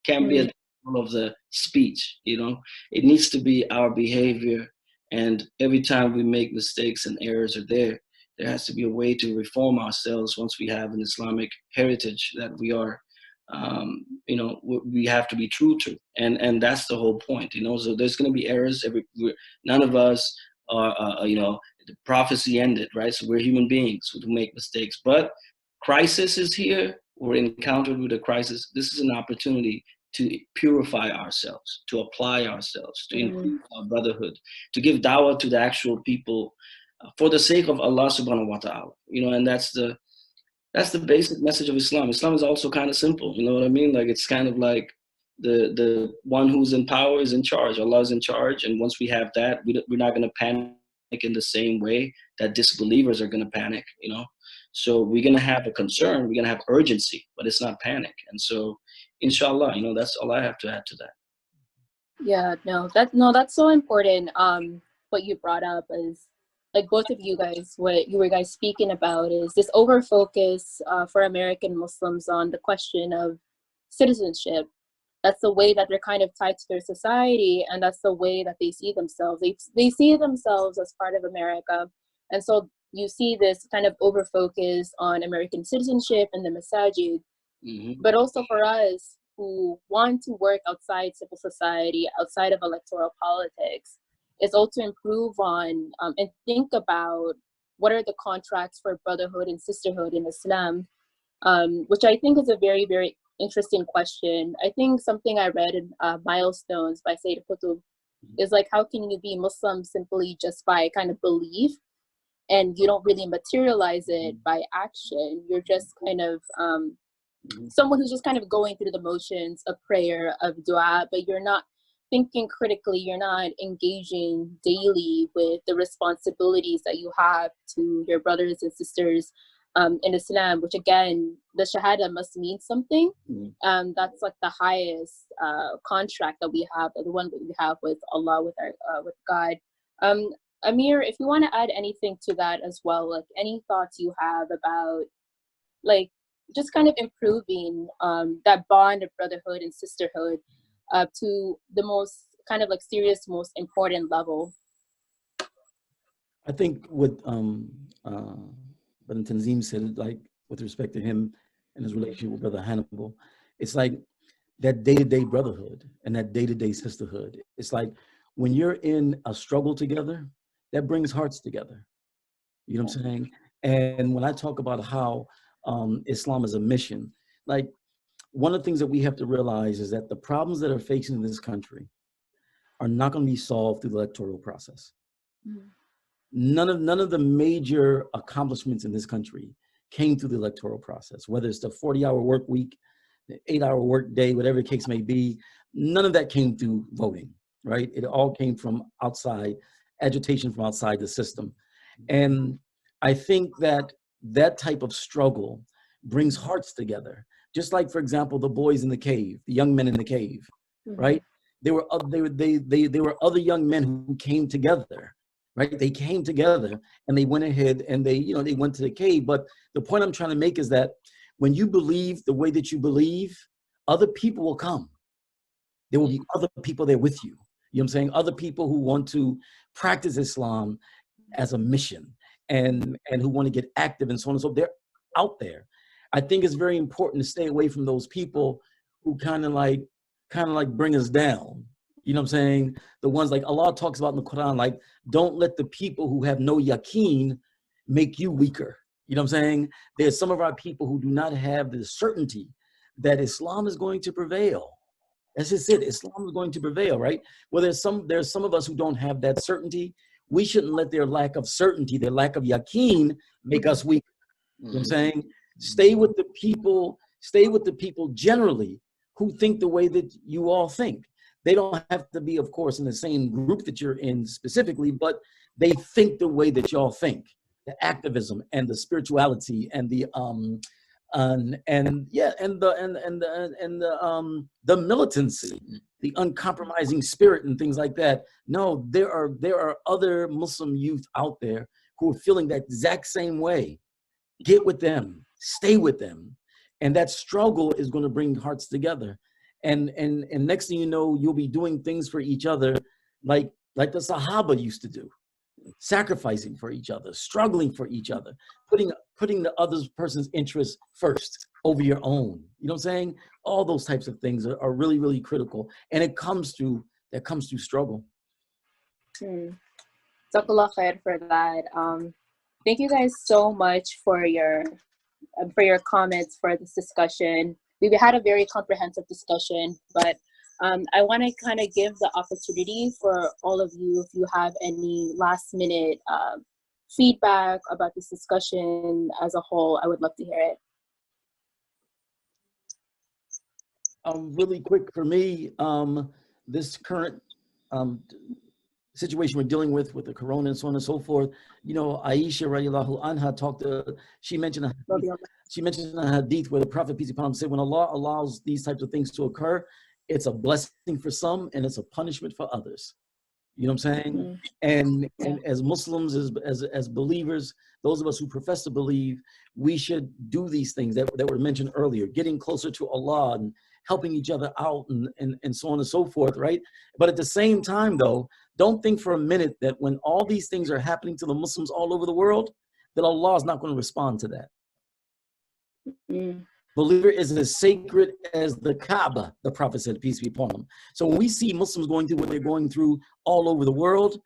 Can't be at the level of the speech, you know. It needs to be our behavior. And every time we make mistakes and errors are there has to be a way to reform ourselves once we have an Islamic heritage that we are, you know, we have to be true to. And that's the whole point, you know. So there's going to be errors. None of us are, you know, the prophecy ended, right? So we're human beings who make mistakes. But crisis is here. We're encountered with a crisis. This is an opportunity to purify ourselves, to apply ourselves, to increase our brotherhood, to give dawah to the actual people for the sake of Allah subhanahu wa ta'ala. You know, and that's the basic message of Islam. Islam is also kind of simple, you know what I mean? Like, it's kind of like the one who's in power is in charge. Allah is in charge, and once we have that, we're not going to panic in the same way that disbelievers are going to panic, you know. So we're going to have a concern, we're going to have urgency, but it's not panic. And so inshallah, you know, that's all I have to add to that. Yeah, that's so important. What you brought up is, like, both of you guys, what you were guys speaking about is this over focus for American Muslims on the question of citizenship. That's the way that they're kind of tied to their society, and that's the way that they see themselves. They see themselves as part of America. And so you see this kind of over focus on American citizenship and the masajid. But also for us who want to work outside civil society, outside of electoral politics, is also improve on and think about what are the contracts for brotherhood and sisterhood in Islam, which I think is a very, very interesting question. I think something I read in Milestones by Sayyid Qutb is like, how can you be Muslim simply just by kind of belief, and you don't really materialize it by action? You're just kind of someone who's just kind of going through the motions of prayer, of dua, but you're not thinking critically, you're not engaging daily with the responsibilities that you have to your brothers and sisters in Islam, which again, the Shahada must mean something. That's like the highest contract that we have, the one that we have with Allah, with our with God. Amir, if you want to add anything to that as well, like any thoughts you have about like just kind of improving that bond of brotherhood and sisterhood to the most kind of like serious, most important level. I think what Brother Tanzeen said, like with respect to him and his relationship with Brother Hannibal, it's like that day-to-day brotherhood and that day-to-day sisterhood. It's like when you're in a struggle together, that brings hearts together. You know what I'm saying? And when I talk about how Islam is a mission, like one of the things that we have to realize is that the problems that are facing this country are not going to be solved through the electoral process. None of the major accomplishments in this country came through the electoral process, whether it's the 40-hour work week, the 8-hour work day, whatever the case may be. None of that came through voting, right? It all came from outside, agitation from outside the system. And I think that that type of struggle brings hearts together. Just like, for example, the boys in the cave, the young men in the cave, right? There were other young men who came together, right? They came together and they went ahead and they went to the cave. But the point I'm trying to make is that when you believe the way that you believe, other people will come. There will be other people there with you. You know what I'm saying? Other people who want to practice Islam as a mission and who want to get active and so on and so forth. They're out there. I think it's very important to stay away from those people who kind of like bring us down. You know what I'm saying? The ones like Allah talks about in the Quran, like, don't let the people who have no yaqeen make you weaker. You know what I'm saying? There's some of our people who do not have the certainty that Islam is going to prevail. That's just it. Islam is going to prevail, right? Well, there's some of us who don't have that certainty. We shouldn't let their lack of certainty, their lack of yaqeen make us weak. You know what I'm saying? Stay with the people generally who think the way that you all think. They don't have to be, of course, in the same group that you're in specifically, but they think the way that y'all think. The activism and the spirituality and the militancy, the uncompromising spirit and things like that. No, there are other Muslim youth out there who are feeling that exact same way. Get with them, stay with them. And that struggle is going to bring hearts together. And next thing you know, you'll be doing things for each other like the Sahaba used to do. Sacrificing for each other, struggling for each other, putting the other person's interests first over your own. You know what I'm saying? All those types of things are really, really critical. And that comes through struggle. Jazakallah khair for that. Thank you guys so much for your comments for this discussion. We had a very comprehensive discussion, but I want to kind of give the opportunity for all of you, if you have any last minute feedback about this discussion as a whole, I would love to hear it. Really quick for me, this current situation we're dealing with the corona and so on and so forth. You know, Aisha radiallahu anha she mentioned a hadith where the Prophet, peace be upon him, said when Allah allows these types of things to occur, it's a blessing for some and it's a punishment for others. You know what I'm saying? And as Muslims, as believers, those of us who profess to believe, we should do these things that were mentioned earlier, getting closer to Allah and helping each other out and so on and so forth, right? But at the same time, though, don't think for a minute that when all these things are happening to the Muslims all over the world, that Allah is not going to respond to that. Believer is as sacred as the Kaaba, the Prophet said, peace be upon him. So when we see Muslims going through what they're going through all over the world,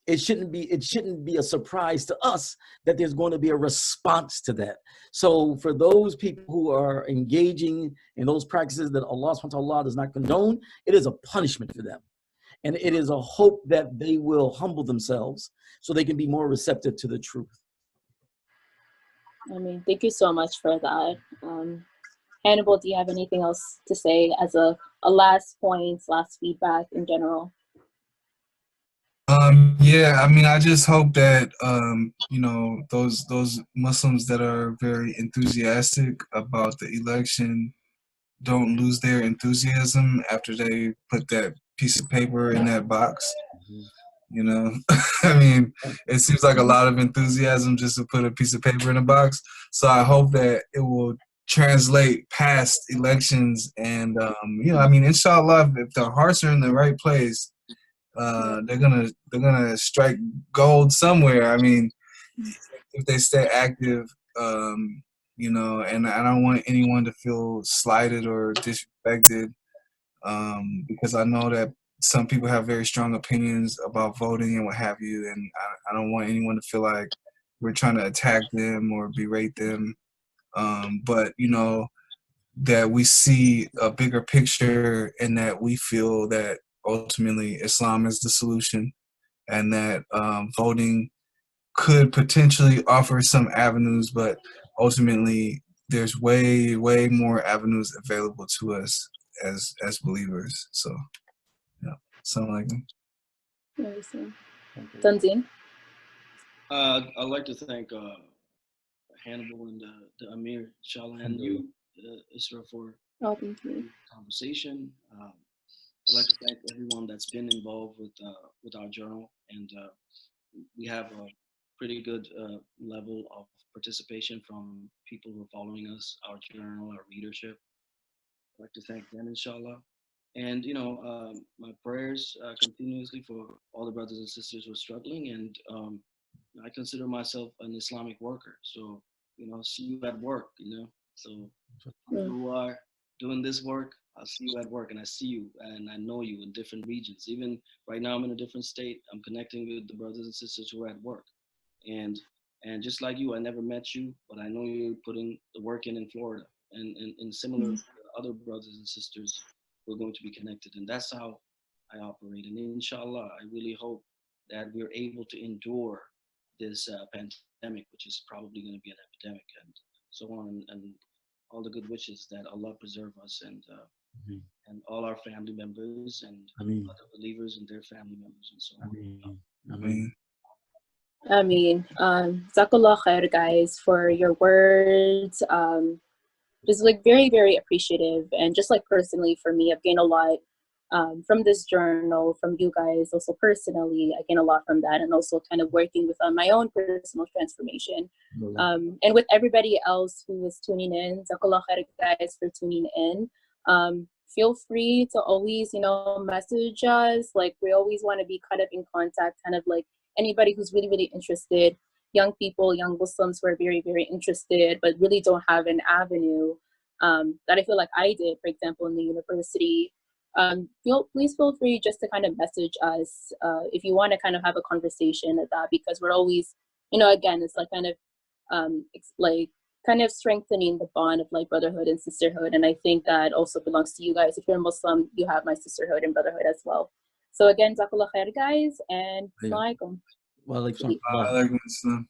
it shouldn't be a surprise to us that there's going to be a response to that. So for those people who are engaging in those practices that Allah subhanahu wa ta'ala does not condone, it is a punishment for them. And it is a hope that they will humble themselves so they can be more receptive to the truth. I mean, thank you so much for that. Hannibal, do you have anything else to say as a last point, last feedback in general? Yeah, I mean, I just hope that you know, those Muslims that are very enthusiastic about the election don't lose their enthusiasm after they put that piece of paper in that box. You know, I mean, it seems like a lot of enthusiasm just to put a piece of paper in a box. So I hope that it will translate past elections, and you know, I mean, inshallah, if their hearts are in the right place, they're gonna strike gold somewhere. I mean, if they stay active, you know, and I don't want anyone to feel slighted or disrespected, because I know that some people have very strong opinions about voting and what have you, and I don't want anyone to feel like we're trying to attack them or berate them. But you know, that we see a bigger picture and that we feel that ultimately Islam is the solution, and that voting could potentially offer some avenues, but ultimately there's way more avenues available to us as believers. So yeah, something like that. Tanzeen? I'd like to thank Hannibal and the Amir, inshallah, and you, Isra, for Thank you. conversation. I'd like to thank everyone that's been involved with our journal, and we have a pretty good level of participation from people who are following us, our journal, our readership. I'd like to thank them, inshallah. And, you know, my prayers continuously for all the brothers and sisters who are struggling. And I consider myself an Islamic worker. So, you know, see you at work, you know. So who are doing this work, I'll see you at work, and I see you and I know you in different regions. Even right now I'm in a different state. I'm connecting with the brothers and sisters who are at work. And just like you, I never met you, but I know you're putting the work in Florida, and similar other brothers and sisters who are going to be connected. And that's how I operate. And inshallah, I really hope that we're able to endure this pandemic, which is probably going to be an epidemic, and so on, and all the good wishes that Allah preserve us and all our family members and other believers and their family members and so on. I mean, Jazakallah khair, guys, for your words. Just like very appreciative, and just like personally for me, I've gained a lot from this journal, from you guys. Also personally, I gain a lot from that, and also kind of working with my own personal transformation. And with everybody else who is tuning in, Jazakallah khair, guys, for tuning in. Feel free to always, you know, message us. Like, we always want to be kind of in contact, kind of like anybody who's really interested, young people, young Muslims who are very interested but really don't have an avenue that I feel like I did, for example, in the university. Please feel free just to kind of message us if you want to kind of have a conversation at that, because we're always, you know, again, it's like kind of strengthening the bond of like brotherhood and sisterhood. And I think that also belongs to you guys. If you're a Muslim, you have my sisterhood and brotherhood as well. So again, Jazakallah khair, guys, and Assalamu alaikum. Wa alaikum assalam.